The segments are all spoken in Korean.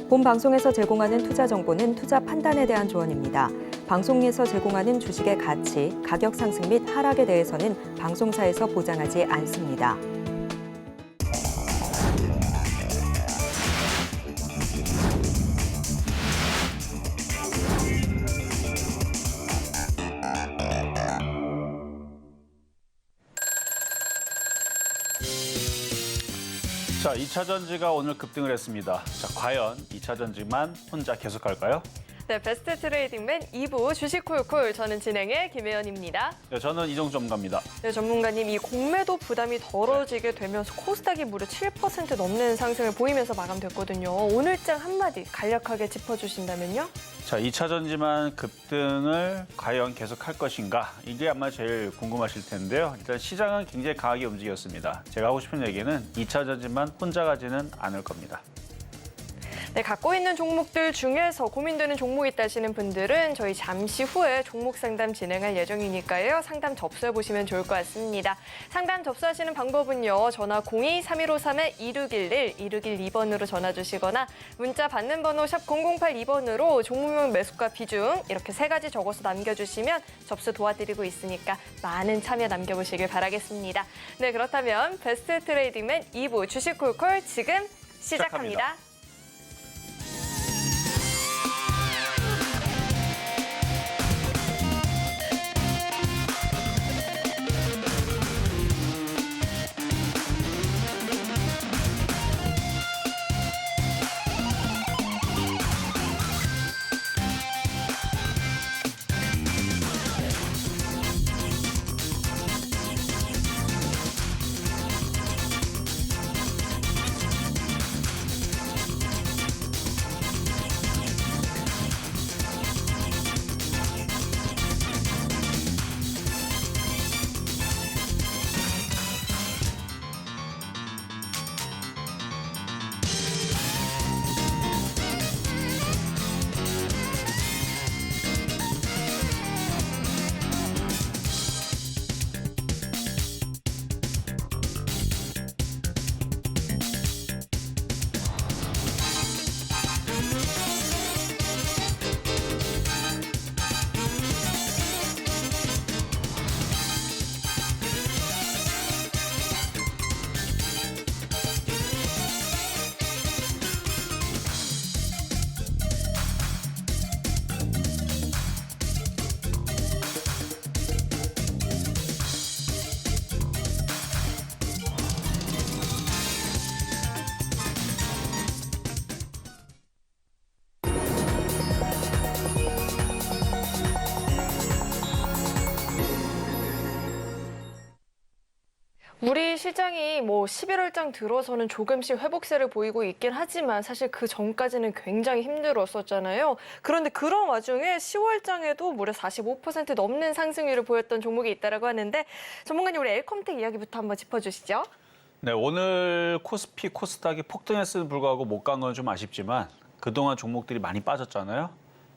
본 방송에서 제공하는 투자 정보는 투자 판단에 대한 조언입니다. 방송에서 제공하는 주식의 가치, 가격 상승 및 하락에 대해서는 방송사에서 보장하지 않습니다. 자, 2차 전지가 오늘 급등을 했습니다. 자, 과연 2차 전지만 혼자 계속 갈까요? 네, 베스트 트레이딩맨 2부 주식콜콜, 저는 진행의 김혜연입니다. 네, 저는 이종수 전문가입니다. 네, 전문가님, 이 공매도 부담이 덜어지게 되면서 코스닥이 무려 7% 넘는 상승을 보이면서 마감됐거든요. 오늘장 한마디 간략하게 짚어주신다면요? 자, 2차 전지만 급등을 과연 계속 할 것인가? 이게 아마 제일 궁금하실 텐데요. 일단 시장은 굉장히 강하게 움직였습니다. 제가 하고 싶은 얘기는 2차 전지만 혼자 가지는 않을 겁니다. 네, 갖고 있는 종목들 중에서 고민되는 종목이 있다시는 분들은 저희 잠시 후에 종목 상담 진행할 예정이니까요. 상담 접수해보시면 좋을 것 같습니다. 상담 접수하시는 방법은요. 전화 02-3153-2611, 2612번으로 전화 주시거나 문자 받는 번호 샵 0082번으로 종목명 매수가 비중 이렇게 3가지 적어서 남겨주시면 접수 도와드리고 있으니까 많은 참여 남겨보시길 바라겠습니다. 네, 그렇다면 베스트 트레이딩맨 2부 주식콜콜 지금 시작합니다. 우리 시장이 11월장 들어서는 조금씩 회복세를 보이고 있긴 하지만 사실 그 전까지는 굉장히 힘들었었잖아요. 그런데 그런 와중에 10월장에도 무려 45% 넘는 상승률을 보였던 종목이 있다고 하는데 전문가님, 우리 엘컴텍 이야기부터 한번 짚어주시죠. 네, 오늘 코스피, 코스닥이 폭등했음에도 불구하고 못 간 건 좀 아쉽지만 그동안 종목들이 많이 빠졌잖아요.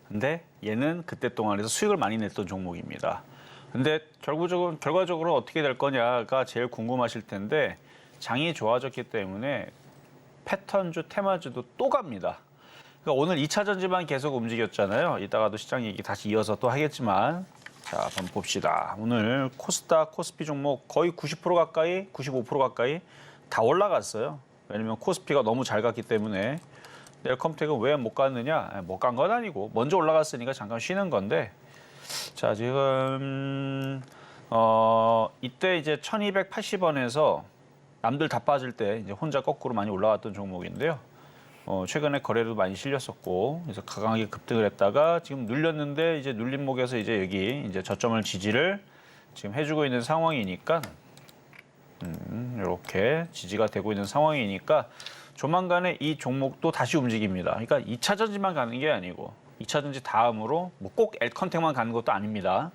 근데 얘는 그때 동안에서 수익을 많이 냈던 종목입니다. 근데 결과적으로 어떻게 될 거냐가 제일 궁금하실 텐데 장이 좋아졌기 때문에 패턴주, 테마주도 또 갑니다. 그러니까 오늘 2차 전지만 계속 움직였잖아요. 이따가도 시장 얘기 다시 이어서 또 하겠지만 자, 한번 봅시다. 오늘 코스닥, 코스피 종목 거의 90% 가까이, 95% 가까이 다 올라갔어요. 왜냐면 코스피가 너무 잘 갔기 때문에. 엘컴텍은 왜 못 갔느냐? 못 간 건 아니고 먼저 올라갔으니까 잠깐 쉬는 건데 자, 지금 이때 이제 1280원에서 남들 다 빠질 때 이제 혼자 거꾸로 많이 올라왔던 종목인데요. 최근에 거래도 많이 실렸었고 그래서 강하게 급등을 했다가 지금 눌렸는데 이제 눌린 목에서 이제 여기 이제 저점을 지지를 지금 해주고 있는 상황이니까 이렇게 지지가 되고 있는 상황이니까 조만간에 이 종목도 다시 움직입니다. 그러니까 2차 전지만 가는 게 아니고 2차 전지 다음으로 뭐 꼭 엘컨텍만 가는 것도 아닙니다.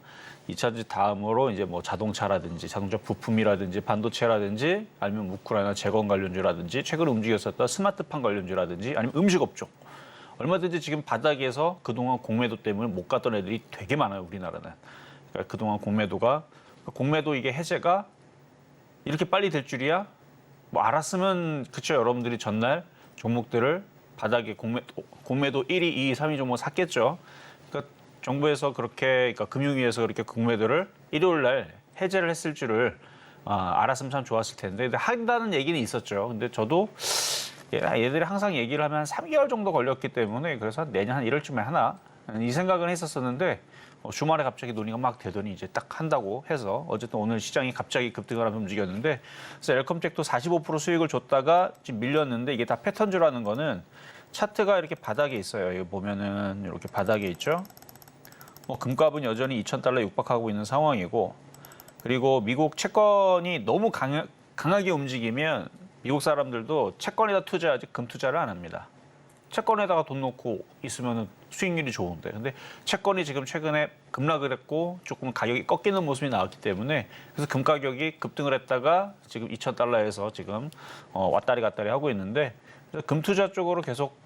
2차 전지 다음으로 이제 뭐 자동차라든지 자동차 부품이라든지 반도체라든지 아니면 우크라이나 재건 관련주라든지 최근에 움직였었던 스마트폰 관련주라든지 아니면 음식업종 얼마든지 지금 바닥에서 그동안 공매도 때문에 못 갔던 애들이 되게 많아요, 우리나라는. 그러니까 그동안 공매도 이게 해제가 이렇게 빨리 될 줄이야? 뭐 알았으면 그쵸, 여러분들이 전날 종목들을 바닥에 공매도 1위, 2위, 3위 종목 샀겠죠. 그러니까 정부에서 그러니까 금융위에서 그렇게 공매도를 일요일 날 해제를 했을 줄을 알았으면 참 좋았을 텐데 근데 한다는 얘기는 있었죠. 근데 저도 얘들이 항상 얘기를 하면 한 3개월 정도 걸렸기 때문에 그래서 내년 한 1월쯤에 하나 이 생각은 했었었는데 주말에 갑자기 논의가 막 되더니 이제 딱 한다고 해서 어쨌든 오늘 시장이 갑자기 급등을 하면서 움직였는데 그래서 엘컴텍도 45% 수익을 줬다가 지금 밀렸는데 이게 다 패턴주라는 거는 차트가 이렇게 바닥에 있어요. 이거 보면은 이렇게 바닥에 있죠. 금값은 여전히 $2,000 육박하고 있는 상황이고 그리고 미국 채권이 너무 강하게 움직이면 미국 사람들도 채권에다 투자하지 금 투자를 안 합니다. 채권에다가 돈 넣고 있으면 수익률이 좋은데 근데 채권이 지금 최근에 급락을 했고 조금 가격이 꺾이는 모습이 나왔기 때문에 그래서 금 가격이 급등을 했다가 지금 $2,000에서 지금 왔다리 갔다리 하고 있는데 금 투자 쪽으로 계속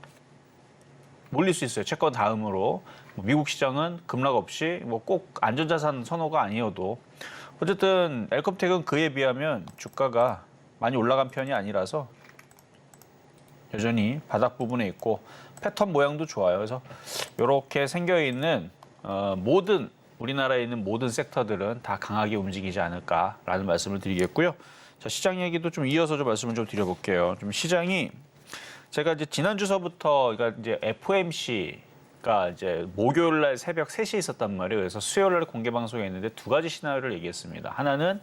몰릴 수 있어요. 채권 다음으로 미국 시장은 급락 없이 꼭 안전자산 선호가 아니어도 어쨌든 엘컴텍은 그에 비하면 주가가 많이 올라간 편이 아니라서 여전히 바닥 부분에 있고 패턴 모양도 좋아요. 그래서 이렇게 생겨 있는 모든 우리나라에 있는 모든 섹터들은 다 강하게 움직이지 않을까라는 말씀을 드리겠고요. 자, 시장 얘기도 좀 이어서 좀 말씀을 좀 드려볼게요. 좀 시장이 제가 이제 지난주서부터 그러니까 이제 FOMC가 이제 목요일 날 새벽 3시에 있었단 말이에요. 그래서 수요일 날 공개 방송에 있는데 두 가지 시나리오를 얘기했습니다. 하나는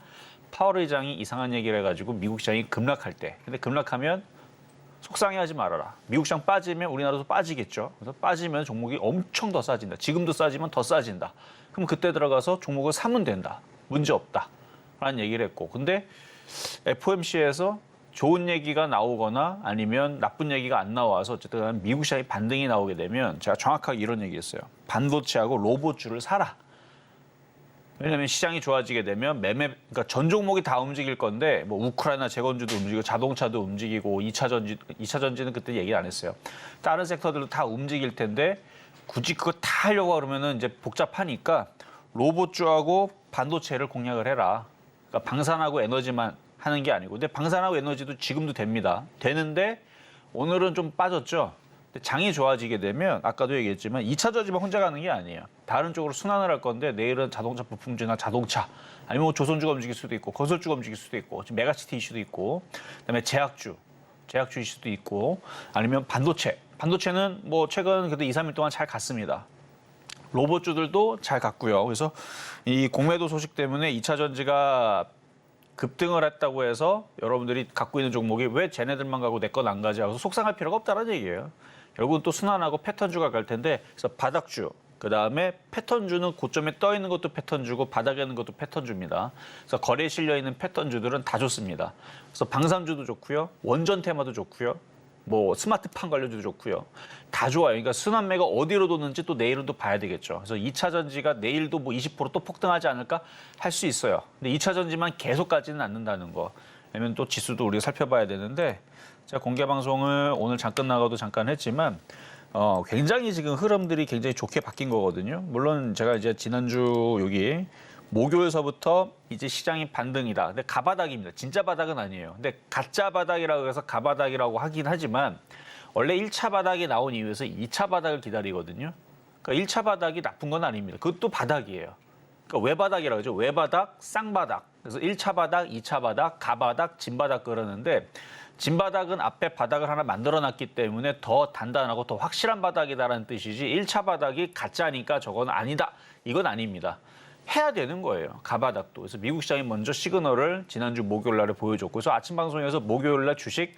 파월 의장이 이상한 얘기를 해가지고 미국 시장이 급락할 때. 근데 급락하면 속상해하지 말아라. 미국 시장 빠지면 우리나라도 빠지겠죠. 그래서 빠지면 종목이 엄청 더 싸진다. 지금도 싸지면 더 싸진다. 그럼 그때 들어가서 종목을 사면 된다. 문제 없다. 라는 얘기를 했고. 근데 FOMC에서 좋은 얘기가 나오거나 아니면 나쁜 얘기가 안 나와서 어쨌든 미국 시장이 반등이 나오게 되면 제가 정확하게 이런 얘기했어요. 반도체하고 로봇주를 사라. 왜냐하면 시장이 좋아지게 되면 그러니까 전 종목이 다 움직일 건데 뭐 우크라이나 재건주도 움직이고 자동차도 움직이고 2차 전지는 그때 얘기 안 했어요. 다른 섹터들도 다 움직일 텐데 굳이 그거 다 하려고 그러면은 이제 복잡하니까 로봇주하고 반도체를 공략을 해라. 그러니까 방산하고 에너지만 하는 게 아니고 근데 방산하고 에너지도 지금도 됩니다. 되는데 오늘은 좀 빠졌죠. 장이 좋아지게 되면 아까도 얘기했지만 2차 전지만 혼자 가는 게 아니에요. 다른 쪽으로 순환을 할 건데 내일은 자동차 부품주나 자동차 아니면 뭐 조선주가 움직일 수도 있고 건설주가 움직일 수도 있고 지금 메가시티 이슈도 있고 그다음에 제약주 이슈도 있고 아니면 반도체는 뭐 최근 그래도 2, 3일 동안 잘 갔습니다. 로봇주들도 잘 갔고요. 그래서 이 공매도 소식 때문에 2차 전지가 급등을 했다고 해서 여러분들이 갖고 있는 종목이 왜 쟤네들만 가고 내 건 안 가지 하고서 속상할 필요가 없다는 얘기예요. 결국은 또 순환하고 패턴주가 갈 텐데 그래서 바닥주, 그다음에 패턴주는 고점에 떠 있는 것도 패턴주고 바닥에 있는 것도 패턴주입니다. 그래서 거래에 실려 있는 패턴주들은 다 좋습니다. 그래서 방산주도 좋고요. 원전 테마도 좋고요. 뭐 스마트팜 관련주도 좋고요. 다 좋아요. 그러니까 순환매가 어디로 도는지 또 내일은 또 봐야 되겠죠. 그래서 2차 전지가 내일도 뭐 20% 또 폭등하지 않을까 할 수 있어요. 근데 2차 전지만 계속 가지는 않는다는 거. 왜냐면 또 지수도 우리가 살펴봐야 되는데 제가 공개 방송을 오늘 잠깐 나가도 잠깐 했지만 굉장히 지금 흐름들이 굉장히 좋게 바뀐 거거든요. 물론 제가 이제 지난주 여기 목요일서부터 이제 시장이 반등이다. 근데 가바닥입니다. 진짜 바닥은 아니에요. 근데 가짜 바닥이라고 해서 가바닥이라고 하긴 하지만 원래 1차 바닥이 나온 이유에서 2차 바닥을 기다리거든요. 그러니까 1차 바닥이 나쁜 건 아닙니다. 그것도 바닥이에요. 그러니까 외바닥이라고 하죠. 외바닥, 쌍바닥. 그래서 1차 바닥, 2차 바닥, 가바닥, 진바닥 그러는데 진바닥은 앞에 바닥을 하나 만들어놨기 때문에 더 단단하고 더 확실한 바닥이다라는 뜻이지 1차 바닥이 가짜니까 저건 아니다. 이건 아닙니다. 해야 되는 거예요. 가바닥도. 그래서 미국 시장이 먼저 시그널을 지난주 목요일 날에 보여줬고 그래서 아침 방송에서 목요일 날 주식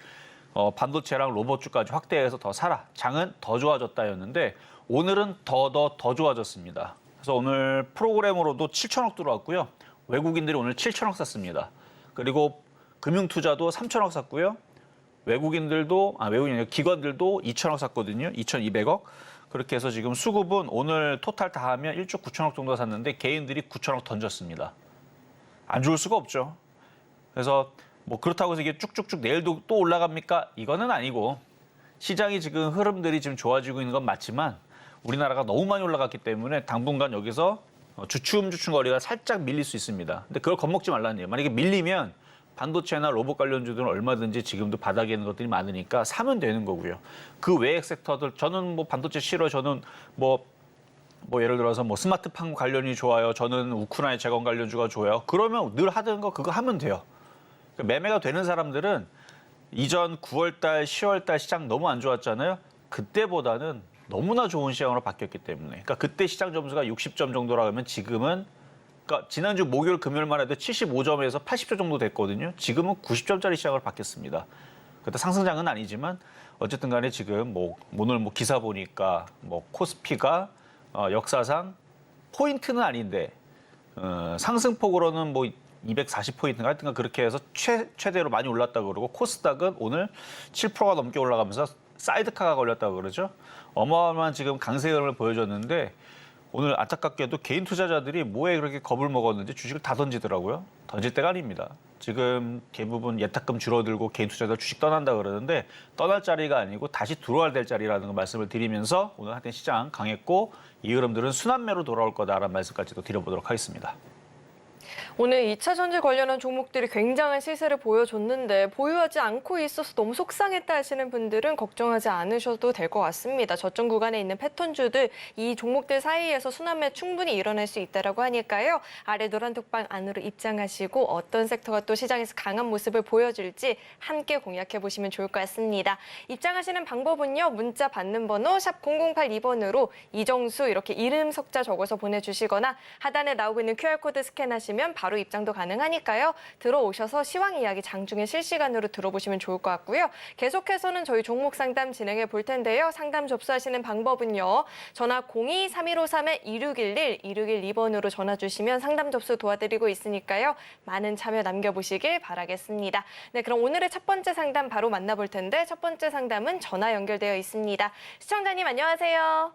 반도체랑 로봇주까지 확대해서 더 사라. 장은 더 좋아졌다였는데 오늘은 더 좋아졌습니다. 그래서 오늘 프로그램으로도 7천억 들어왔고요. 외국인들이 오늘 7천억 샀습니다. 그리고 금융투자도 3천억 샀고요. 외국인들도 기관들도 2천억 샀거든요. 2,200억. 그렇게 해서 지금 수급은 오늘 토탈 다 하면 1조 9천억 정도 샀는데 개인들이 9천억 던졌습니다. 안 좋을 수가 없죠. 그래서 뭐 그렇다고 해서 이게 쭉쭉쭉 내일도 또 올라갑니까? 이거는 아니고 시장이 지금 흐름들이 지금 좋아지고 있는 건 맞지만 우리나라가 너무 많이 올라갔기 때문에 당분간 여기서 주춤주춤 거리가 살짝 밀릴 수 있습니다. 근데 그걸 겁먹지 말라는 얘기예요. 만약에 밀리면 반도체나 로봇 관련주들은 얼마든지 지금도 바닥에 있는 것들이 많으니까 사면 되는 거고요. 그 외의 섹터들 저는 뭐 반도체 싫어. 저는 뭐 예를 들어서 뭐 스마트팜 관련이 좋아요. 저는 우크라이나 재건 관련주가 좋아요. 그러면 늘 하던 거 그거 하면 돼요. 그러니까 매매가 되는 사람들은 이전 9월달, 10월달 시장 너무 안 좋았잖아요. 그때보다는 너무나 좋은 시장으로 바뀌었기 때문에. 그러니까 그때 시장 점수가 60점 정도라 하면 지금은 그러니까 지난주 목요일 금요일만 해도 75점에서 80점 정도 됐거든요. 지금은 90점짜리 시장으로 바뀌었습니다. 그때 상승장은 아니지만 어쨌든 간에 지금 뭐 오늘 뭐 기사 보니까 뭐 코스피가 역사상 포인트는 아닌데 상승폭으로는 뭐 240포인트인가 하여튼 그렇게 해서 최대로 많이 올랐다고 그러고 코스닥은 오늘 7%가 넘게 올라가면서 사이드카가 걸렸다고 그러죠. 어마어마한 지금 강세 흐름을 보여줬는데 오늘 안타깝게도 개인 투자자들이 뭐에 그렇게 겁을 먹었는지 주식을 다 던지더라고요. 던질 때가 아닙니다. 지금 대부분 예탁금 줄어들고 개인 투자자 주식 떠난다 그러는데 떠날 자리가 아니고 다시 들어와야 될 자리라는 거 말씀을 드리면서 오늘 하여튼 시장 강했고 이 흐름들은 순환매로 돌아올 거다라는 말씀까지도 드려보도록 하겠습니다. 오늘 2차 전지 관련한 종목들이 굉장한 시세를 보여줬는데 보유하지 않고 있어서 너무 속상했다 하시는 분들은 걱정하지 않으셔도 될 것 같습니다. 저점 구간에 있는 패턴주들 이 종목들 사이에서 순환매 충분히 일어날 수 있다고 하니까요. 아래 노란 톡방 안으로 입장하시고 어떤 섹터가 또 시장에서 강한 모습을 보여줄지 함께 공략해 보시면 좋을 것 같습니다. 입장하시는 방법은요. 문자 받는 번호 샵 0082번으로 이정수 이렇게 이름 석자 적어서 보내주시거나 하단에 나오고 있는 QR코드 스캔하시면 바로 입장도 가능하니까요. 들어오셔서 시황 이야기 장중에 실시간으로 들어보시면 좋을 것 같고요. 계속해서는 저희 종목 상담 진행해 볼 텐데요. 상담 접수하시는 방법은요. 전화 02-3153-2611, 2612번으로 전화 주시면 상담 접수 도와드리고 있으니까요. 많은 참여 남겨보시길 바라겠습니다. 네, 그럼 오늘의 첫 번째 상담 바로 만나볼 텐데 첫 번째 상담은 전화 연결되어 있습니다. 시청자님 안녕하세요.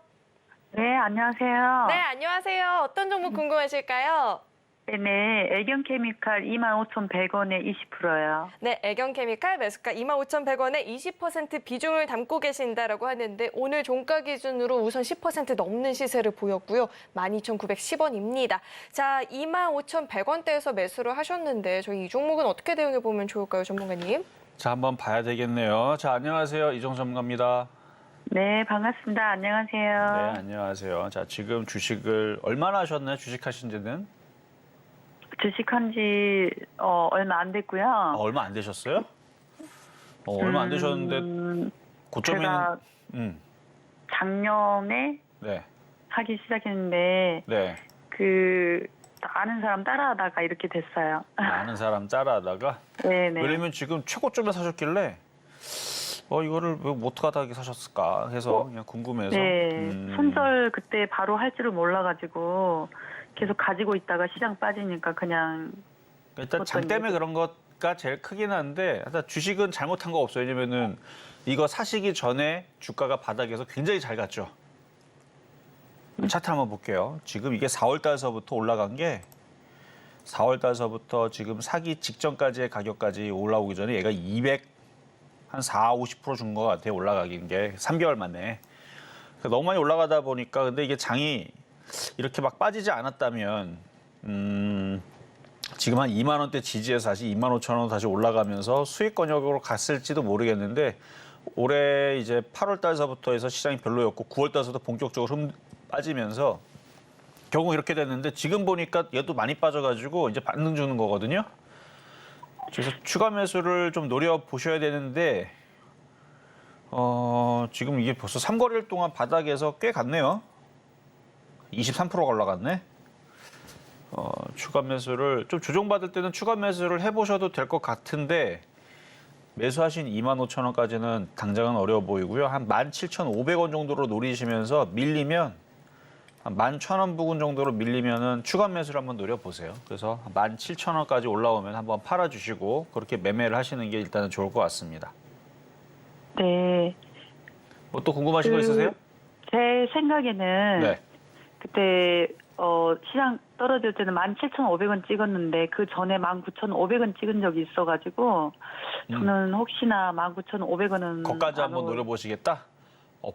네, 안녕하세요. 네, 안녕하세요. 어떤 종목 궁금하실까요? 네, 애경케미칼 25,100원에 20%요. 네, 애경케미칼 매수가 25,100원에 20% 비중을 담고 계신다라고 하는데 오늘 종가 기준으로 우선 10% 넘는 시세를 보였고요. 12,910원입니다. 자, 25,100원대에서 매수를 하셨는데 저희 이 종목은 어떻게 대응해 보면 좋을까요, 전문가님? 자, 한번 봐야 되겠네요. 자, 안녕하세요. 이정수 전문가입니다. 네, 반갑습니다. 안녕하세요. 네, 안녕하세요. 자, 지금 주식을 얼마나 하셨나요? 주식하신 지는? 주식한 지 얼마 안 됐고요. 얼마 안 되셨어요? 얼마 안 되셨는데 고점에는 제가 작년에 네. 사기 시작했는데 네. 그 아는 사람 따라하다가 이렇게 됐어요. 아는 사람 따라하다가 네네. 왜냐면 지금 최고점에 사셨길래 이거를 왜 못하다하게 사셨을까 해서 그냥 궁금해서 네, 손절 그때 바로 할 줄을 몰라가지고 계속 가지고 있다가 시장 빠지니까 그냥 일단 장 때문에 그런 것가 제일 크긴 한데 하여튼 주식은 잘못한 거 없어요. 왜냐면은 이거 사시기 전에 주가가 바닥에서 굉장히 잘 갔죠. 차트 한번 볼게요. 지금 이게 4월 달서부터 올라간 게 4월 달서부터 지금 사기 직전까지의 가격까지 올라오기 전에 얘가 50% 준 것 같아요. 올라가긴 게 3개월 만에. 너무 많이 올라가다 보니까 근데 이게 장이 이렇게 막 빠지지 않았다면 지금 한 2만 원대 지지에서 다시 2만 5천 원 다시 올라가면서 수익 권역으로 갔을지도 모르겠는데 올해 이제 8월 달서부터 해서 시장이 별로였고 9월 달서도 본격적으로 빠지면서 결국 이렇게 됐는데 지금 보니까 얘도 많이 빠져가지고 이제 반등 주는 거거든요. 그래서 추가 매수를 좀 노려 보셔야 되는데 지금 이게 벌써 3거래일 동안 바닥에서 꽤 갔네요. 23%가 올라갔네. 추가 매수를 좀 조정받을 때는 추가 매수를 해보셔도 될 것 같은데 매수하신 25,000원까지는 당장은 어려워 보이고요. 한 17,500원 정도로 노리시면서 밀리면 한 11,000원 부근 정도로 밀리면은 추가 매수를 한번 노려보세요. 그래서 17,000원까지 올라오면 한번 팔아주시고 그렇게 매매를 하시는 게 일단은 좋을 것 같습니다. 네. 뭐 또 궁금하신 거 있으세요? 제 생각에는 네. 그때 시장 떨어질 때는 17,500원 찍었는데 그 전에 19,500원 찍은 적이 있어가지고 저는 혹시나 19,500원은 거기까지 한번 노려보시겠다?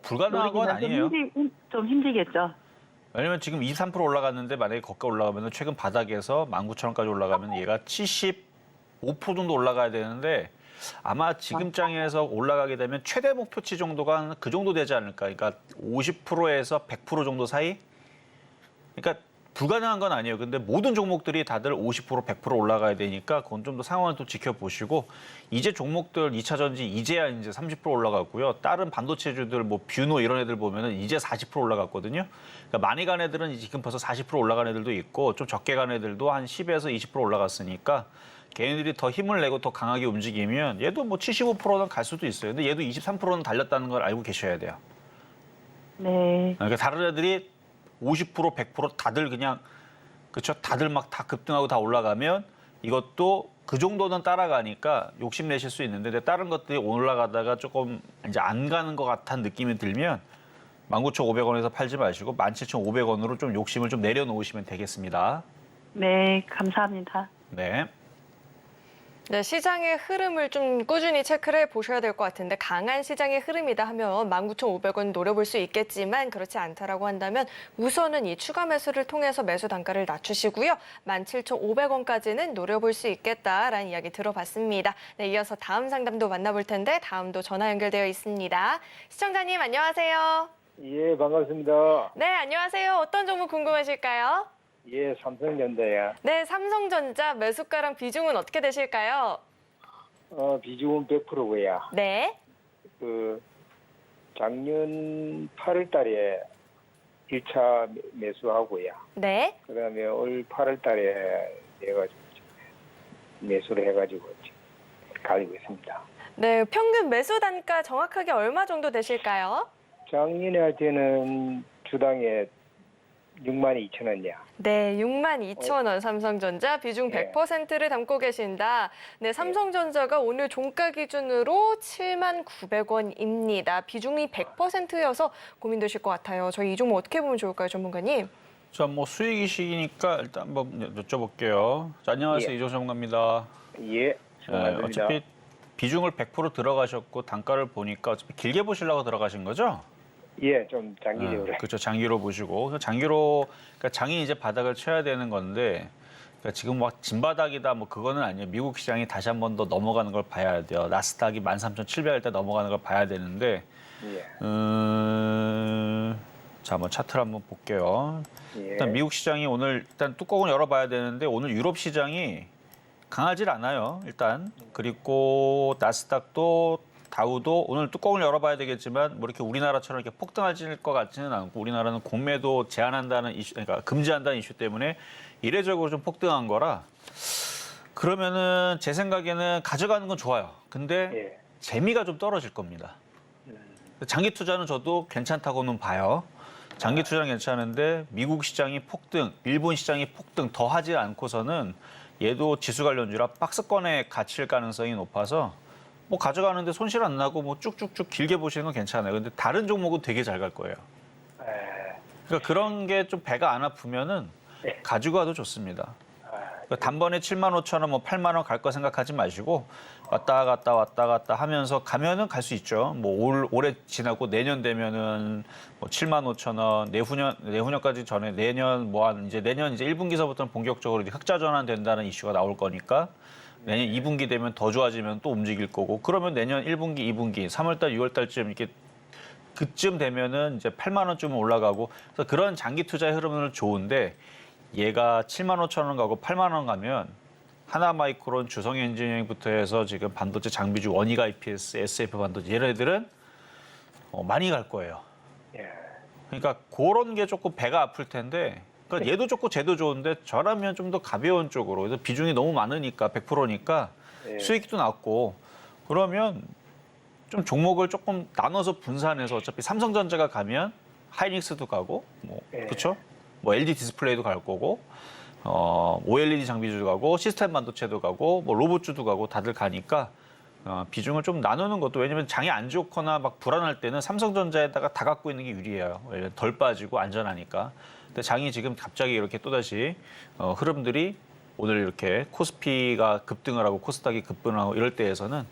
불가능한 건 아니에요. 좀 힘들겠죠. 왜냐면 지금 23% 올라갔는데 만약에 거기가 올라가면 최근 바닥에서 19,000원까지 올라가면 얘가 70 5% 정도 올라가야 되는데 아마 지금 장에서 올라가게 되면 최대 목표치 정도가 그 정도 되지 않을까. 그러니까 50%에서 100% 정도 사이? 그러니까 불가능한 건 아니에요. 근데 모든 종목들이 다들 50%, 100% 올라가야 되니까 그건 좀 더 상황을 또 지켜보시고 이제 종목들 2차 전지 이제야 이제 30% 올라갔고요. 다른 반도체주들 뭐 뷰노 이런 애들 보면은 이제 40% 올라갔거든요. 그러니까 많이 간 애들은 지금 벌써 40% 올라간 애들도 있고 좀 적게 간 애들도 한 10에서 20% 올라갔으니까 걔네들이 더 힘을 내고 더 강하게 움직이면 얘도 뭐 75%는 갈 수도 있어요. 근데 얘도 23%는 달렸다는 걸 알고 계셔야 돼요. 네. 그러니까 다른 애들이 50%, 100% 다들 그냥 그렇죠. 다들 막 다 급등하고 다 올라가면 이것도 그 정도는 따라가니까 욕심내실 수 있는데 근데 다른 것들이 올라가다가 조금 이제 안 가는 것 같은 느낌이 들면 19,500원에서 팔지 마시고 17,500원으로 좀 욕심을 좀 내려놓으시면 되겠습니다. 네, 감사합니다. 네. 네, 시장의 흐름을 좀 꾸준히 체크를 해보셔야 될 것 같은데 강한 시장의 흐름이다 하면 19,500원 노려볼 수 있겠지만 그렇지 않다라고 한다면 우선은 이 추가 매수를 통해서 매수 단가를 낮추시고요. 17,500원까지는 노려볼 수 있겠다라는 이야기 들어봤습니다. 네, 이어서 다음 상담도 만나볼 텐데 다음도 전화 연결되어 있습니다. 시청자님 안녕하세요. 예, 반갑습니다. 네, 안녕하세요. 어떤 종목 궁금하실까요? 예, 삼성전자야. 네, 삼성전자 매수가랑 비중은 어떻게 되실까요? 비중은 100%고요. 네. 작년 8월 달에 1차 매수하고요. 네. 그다음에 올 8월 달에 해가지고 매수를 해가지고 지금 가지고 있습니다. 네, 평균 매수 단가 정확하게 얼마 정도 되실까요? 작년에 할 때는 주당에 62,000원이야. 네, 62,000원 삼성전자 비중 네. 100%를 담고 계신다. 네, 삼성전자가 오늘 종가 기준으로 79,900원입니다. 비중이 100%여서 고민되실 것 같아요. 저희 이 종목 어떻게 보면 좋을까요, 전문가님? 자, 뭐 수익이시니까 일단 한번 여쭤볼게요. 자, 안녕하세요. 예. 이종섭 전문가입니다. 예, 수고하십니다. 어차피 비중을 100% 들어가셨고 단가를 보니까 어차피 길게 보시려고 들어가신 거죠? 예, 좀 장기적으로. 그렇죠. 장기로 보시고 그래서 장기로 그러니까 장이 이제 바닥을 쳐야 되는 건데 그러니까 지금 막 진바닥이다 뭐 그거는 아니에요. 미국 시장이 다시 한 번 더 넘어가는 걸 봐야 돼요. 나스닥이 13,700일 때 넘어가는 걸 봐야 되는데 예, 자, 한번 차트를 한번 볼게요. 예. 일단 미국 시장이 오늘 일단 뚜껑을 열어봐야 되는데 오늘 유럽 시장이 강하질 않아요. 일단 그리고 나스닥도 다우도 오늘 뚜껑을 열어봐야 되겠지만 뭐 이렇게 우리나라처럼 이렇게 폭등할 것 같지는 않고 우리나라는 공매도 제한한다는 이슈, 그러니까 금지한다는 이슈 때문에 이례적으로 좀 폭등한 거라 그러면은 제 생각에는 가져가는 건 좋아요. 근데 예. 재미가 좀 떨어질 겁니다. 장기 투자는 저도 괜찮다고는 봐요. 장기 투자는 괜찮은데 미국 시장이 폭등, 일본 시장이 폭등 더 하지 않고서는 얘도 지수 관련주라 박스권에 갇힐 가능성이 높아서 뭐 가져가는데 손실 안 나고 뭐 쭉쭉쭉 길게 보시는 건 괜찮아요. 근데 다른 종목은 되게 잘 갈 거예요. 그러니까 그런 게 좀 배가 안 아프면은 가지고 가도 좋습니다. 그러니까 단번에 75,000원, 뭐 8만 원 갈 거 생각하지 마시고 왔다 갔다 하면서 가면은 갈 수 있죠. 뭐 올해 지나고 내년 되면은 뭐 75,000원, 내후년까지 전에 내년 이제 내년 이제 1분기서부터는 본격적으로 이제 흑자 전환된다는 이슈가 나올 거니까 내년 2분기 되면 더 좋아지면 또 움직일 거고 그러면 내년 1분기, 2분기, 3월달, 6월달쯤 이렇게 그쯤 되면은 이제 8만 원쯤 올라가고 그래서 그런 장기 투자의 흐름은 좋은데 얘가 75,000원 가고 8만 원 가면 하나마이크론, 주성엔지니어링부터 해서 지금 반도체 장비주 원희가 IPS, SF 반도체 이런 애들은 많이 갈 거예요. 예. 그러니까 그런 게 조금 배가 아플 텐데 그러니까 얘도 좋고 쟤도 좋은데 저라면 좀 더 가벼운 쪽으로 그래서 비중이 너무 많으니까 100%니까 예. 수익도 낮고 그러면 좀 종목을 조금 나눠서 분산해서 어차피 삼성전자가 가면 하이닉스도 가고 뭐 예. 그렇죠? 뭐 LG 디스플레이도 갈 거고 OLED 장비주도 가고 시스템 반도체도 가고 뭐 로봇주도 가고 다들 가니까 비중을 좀 나누는 것도 왜냐면 장이 안 좋거나 막 불안할 때는 삼성전자에다가 다 갖고 있는 게 유리해요. 왜냐면 덜 빠지고 안전하니까. 근데 장이 지금 갑자기 이렇게 또다시 흐름들이 오늘 이렇게 코스피가 급등을 하고 코스닥이 급등을 하고 이럴 때에서는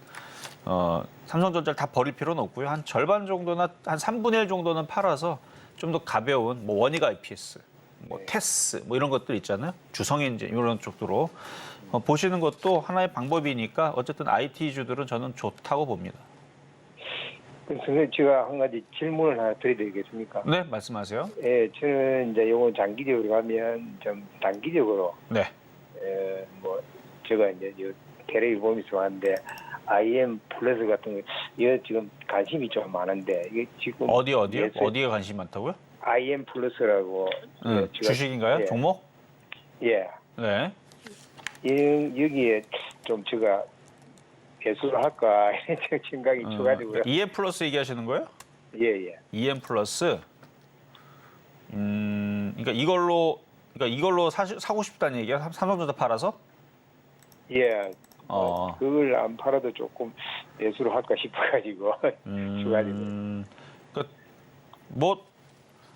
삼성전자를 다 버릴 필요는 없고요. 한 절반 정도나 한 3분의 1 정도는 팔아서 좀 더 가벼운 뭐 원희가 IPS, 뭐 테스 뭐 이런 것들 있잖아요. 주성엔진 이런 쪽으로 보시는 것도 하나의 방법이니까 어쨌든 IT주들은 저는 좋다고 봅니다. 선생님, 제가 한 가지 질문을 하나 드려도 되겠습니까? 네, 말씀하세요. 예, 저는 이제 요거 장기적으로 가면 좀 단기적으로, 네. 뭐, 제가 이제 요 테레비 보면서 하는데, IM 플러스 같은 거, 이거 지금 관심이 좀 많은데, 이게 지금. 어디요? 예술- 어디에 관심이 많다고요? IM 플러스라고. 제가- 주식인가요? 예. 종목? 예. 네. 여기에 좀 제가 개수를 할까, 이런 생각이 들어가지고요. EM 플러스 얘기하시는 거예요? 예, 예. EM 플러스. 그러니까 이걸로 사고 싶다는 얘기야? 삼성전자 팔아서? 예. 어. 그걸 안 팔아도 조금 매수를 할까 싶어가지고. 뭐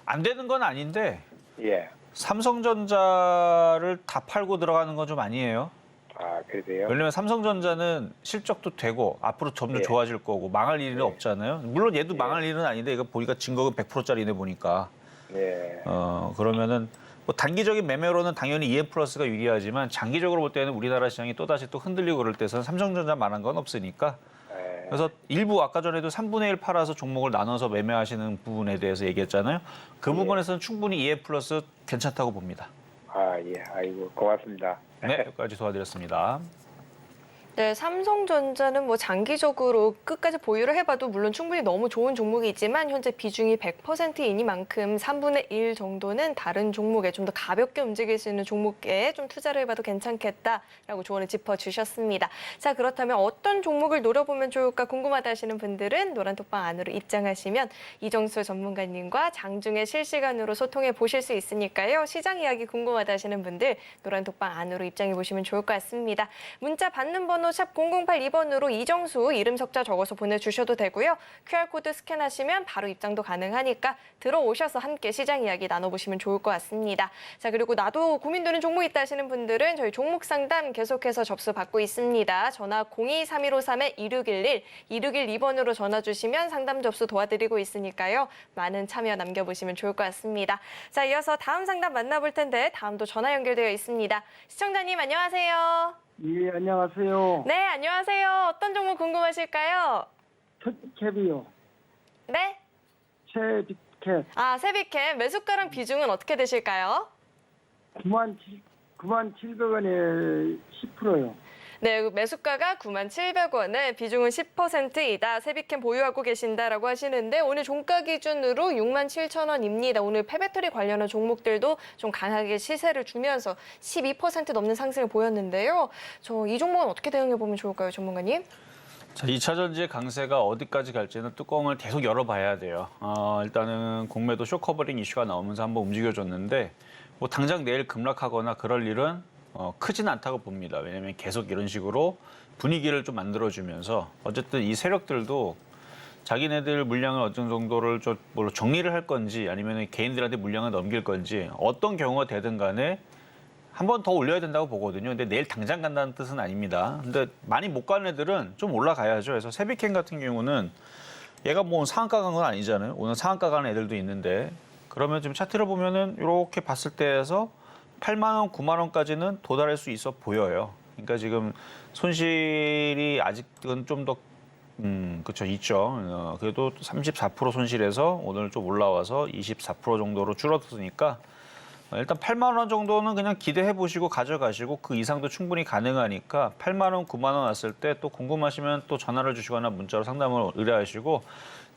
안 되는 건 아닌데 예. 삼성전자를 다 팔고 들어가는 건 좀 아니에요. 아, 그래요? 왜냐면 삼성전자는 실적도 되고 앞으로 점점 예. 좋아질 거고 망할 일은 예. 없잖아요. 물론 얘도 예. 망할 일은 아닌데 이거 보니까 증거금 100%짜리네 보니까. 네. 그러면은 뭐 단기적인 매매로는 당연히 EM 플러스가 유리하지만 장기적으로 볼 때는 우리나라 시장이 또다시 또 흔들리고 그럴 때서는 삼성전자만한 건 없으니까 예. 그래서 일부 아까 전에도 3분의 1 팔아서 종목을 나눠서 매매하시는 부분에 대해서 얘기했잖아요. 그 부분에서는 충분히 EM 플러스 괜찮다고 봅니다. 아, 예. 아이고, 고맙습니다. 네, 여기까지 도와드렸습니다. 네, 삼성전자는 뭐 장기적으로 끝까지 보유를 해봐도 물론 충분히 너무 좋은 종목이지만 현재 비중이 100%이니만큼 3분의 1 정도는 다른 종목에 좀 더 가볍게 움직일 수 있는 종목에 좀 투자를 해봐도 괜찮겠다라고 조언을 짚어주셨습니다. 자, 그렇다면 어떤 종목을 노려보면 좋을까 궁금하다 하시는 분들은 노란톡방 안으로 입장하시면 이정수 전문가님과 장중에 실시간으로 소통해 보실 수 있으니까요. 시장 이야기 궁금하다 하시는 분들 노란톡방 안으로 입장해 보시면 좋을 것 같습니다. 문자 받는 번호 샵 0082번으로 이정수 이름 석자 적어서 보내주셔도 되고요. QR코드 스캔하시면 바로 입장도 가능하니까 들어오셔서 함께 시장 이야기 나눠보시면 좋을 것 같습니다. 자, 그리고 나도 고민되는 종목 있다 하시는 분들은 저희 종목 상담 계속해서 접수 받고 있습니다. 전화 02-3153-2611, 2612번으로 전화 주시면 상담 접수 도와드리고 있으니까요. 많은 참여 남겨보시면 좋을 것 같습니다. 자, 이어서 다음 상담 만나볼 텐데 다음도 전화 연결되어 있습니다. 시청자님 안녕하세요. 예, 안녕하세요. 네, 안녕하세요. 어떤 종목 궁금하실까요? 캡이요. 네? 최빅캡 아, 세비캠 매수가랑 비중은 어떻게 되실까요? 97,700원에 10%요. 네, 매수가가 97,700원에 비중은 10%이다. 세비캠 보유하고 계신다라고 하시는데 오늘 종가 기준으로 67,000원입니다. 오늘 폐배터리 관련한 종목들도 좀 강하게 시세를 주면서 12% 넘는 상승을 보였는데요. 저 이 종목은 어떻게 대응해 보면 좋을까요, 전문가님? 자, 2차 전지의 강세가 어디까지 갈지는 뚜껑을 계속 열어봐야 돼요. 일단은 공매도 쇼커버링 이슈가 나오면서 한번 움직여줬는데 뭐 당장 내일 급락하거나 그럴 일은 크진 않다고 봅니다. 왜냐하면 계속 이런 식으로 분위기를 좀 만들어주면서 어쨌든 이 세력들도 자기네들 물량을 어떤 정도를 좀 정리를 할 건지 아니면 개인들한테 물량을 넘길 건지 어떤 경우가 되든 간에 한 번 더 올려야 된다고 보거든요. 근데 내일 당장 간다는 뜻은 아닙니다. 근데 많이 못 가는 애들은 좀 올라가야죠. 그래서 세비캠 같은 경우는 얘가 뭐 상한가 간 건 아니잖아요. 오늘 상한가 가는 애들도 있는데 그러면 지금 차트를 보면은 이렇게 봤을 때에서 8만 원, 9만 원까지는 도달할 수 있어 보여요. 그러니까 지금 손실이 아직은 좀 더 그렇죠, 있죠. 그래도 34% 손실해서 오늘 좀 올라와서 24% 정도로 줄어드니까 일단 8만 원 정도는 그냥 기대해 보시고 가져가시고 그 이상도 충분히 가능하니까 8만 원, 9만 원 왔을 때 또 궁금하시면 또 전화를 주시거나 문자로 상담을 의뢰하시고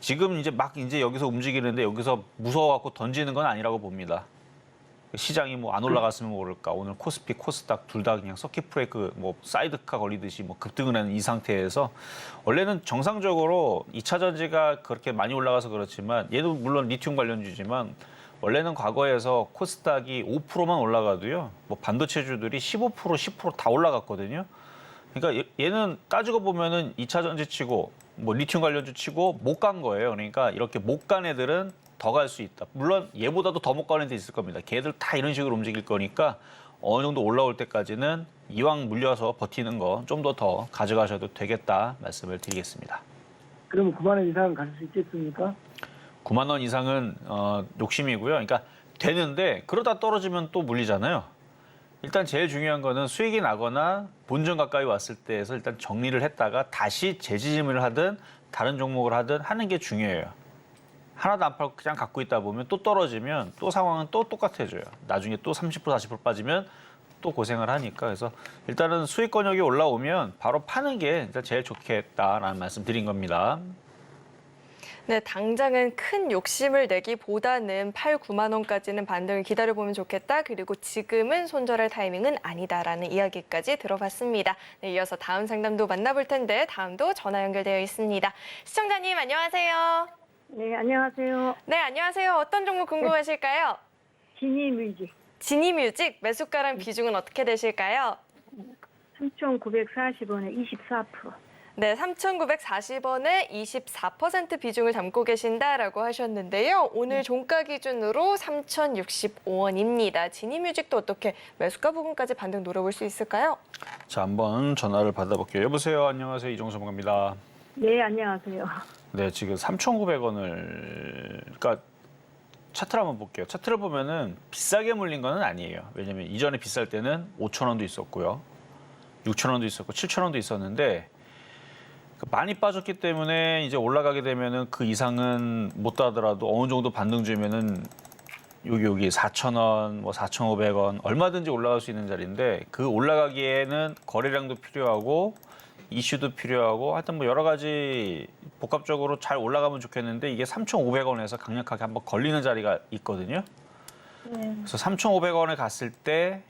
지금 이제 여기서 움직이는데 여기서 무서워갖고 던지는 건 아니라고 봅니다. 시장이 뭐 안 올라갔으면 모를까. 오늘 코스피, 코스닥 둘 다 그냥 서킷 브레이크 뭐 사이드카 걸리듯이 뭐 급등을 하는 이 상태에서 원래는 정상적으로 2차 전지가 그렇게 많이 올라가서 그렇지만 얘도 물론 리튬 관련주지만 원래는 과거에서 코스닥이 5%만 올라가도요. 뭐 반도체주들이 15%, 10% 다 올라갔거든요. 그러니까 얘는 따지고 보면은 2차 전지 치고 뭐 리튬 관련주 치고 못 간 거예요. 그러니까 이렇게 못 간 애들은 더 갈 수 있다. 물론 얘보다도 더 못 가는 데 있을 겁니다. 걔들 다 이런 식으로 움직일 거니까 어느 정도 올라올 때까지는 이왕 물려서 버티는 거 좀 더 가져가셔도 되겠다 말씀을 드리겠습니다. 그러면 9만 원 이상 갈 수 있겠습니까? 9만 원 이상은 욕심이고요. 그러니까 되는데 그러다 떨어지면 또 물리잖아요. 일단 제일 중요한 거는 수익이 나거나 본전 가까이 왔을 때에서 일단 정리를 했다가 다시 재지짐을 하든 다른 종목을 하든 하는 게 중요해요. 하나도 안 팔고 그냥 갖고 있다 보면 또 떨어지면 또 상황은 또 똑같아져요. 나중에 또 30% 40% 빠지면 또 고생을 하니까. 그래서 일단은 수익 권역이 올라오면 바로 파는 게 일단 제일 좋겠다라는 말씀 드린 겁니다. 네, 당장은 큰 욕심을 내기보다는 8, 9만 원까지는 반등을 기다려보면 좋겠다. 그리고 지금은 손절할 타이밍은 아니다라는 이야기까지 들어봤습니다. 네, 이어서 다음 상담도 만나볼 텐데 다음도 전화 연결되어 있습니다. 시청자님 안녕하세요. 네, 안녕하세요. 네, 안녕하세요. 어떤 종목 궁금하실까요? 지니뮤직 지니뮤직 매수가랑 비중은 어떻게 되실까요? 3,940원에 24%. 네, 3,940원에 24% 비중을 담고 계신다라고 하셨는데요. 오늘 종가 기준으로 3,065원입니다. 지니뮤직도 어떻게 매수가 부분까지 반등 노려볼 수 있을까요? 자, 한번 전화를 받아볼게요. 여보세요. 안녕하세요. 이종섭 전문가입니다. 네, 안녕하세요. 네, 지금 3,900원을 그러니까 차트를 한번 볼게요. 차트를 보면은 비싸게 물린 거는 아니에요. 왜냐면 이전에 비쌀 때는 5,000원도 있었고요. 6,000원도 있었고 7,000원도 있었는데 많이 빠졌기 때문에 이제 올라가게 되면은 그 이상은 못 따더라도 어느 정도 반등주면은 여기 4,000원, 뭐 4,500원 얼마든지 올라갈 수 있는 자리인데 그 올라가기에는 거래량도 필요하고 이슈도 필요하고 하여튼 뭐 여러 가지 복합적으로 잘 올라가면 좋겠는데 이게 3,500원에서 강력하게 한번 걸리는 자리가 있거든요. 네. 그래서 3,500원에 갔을 때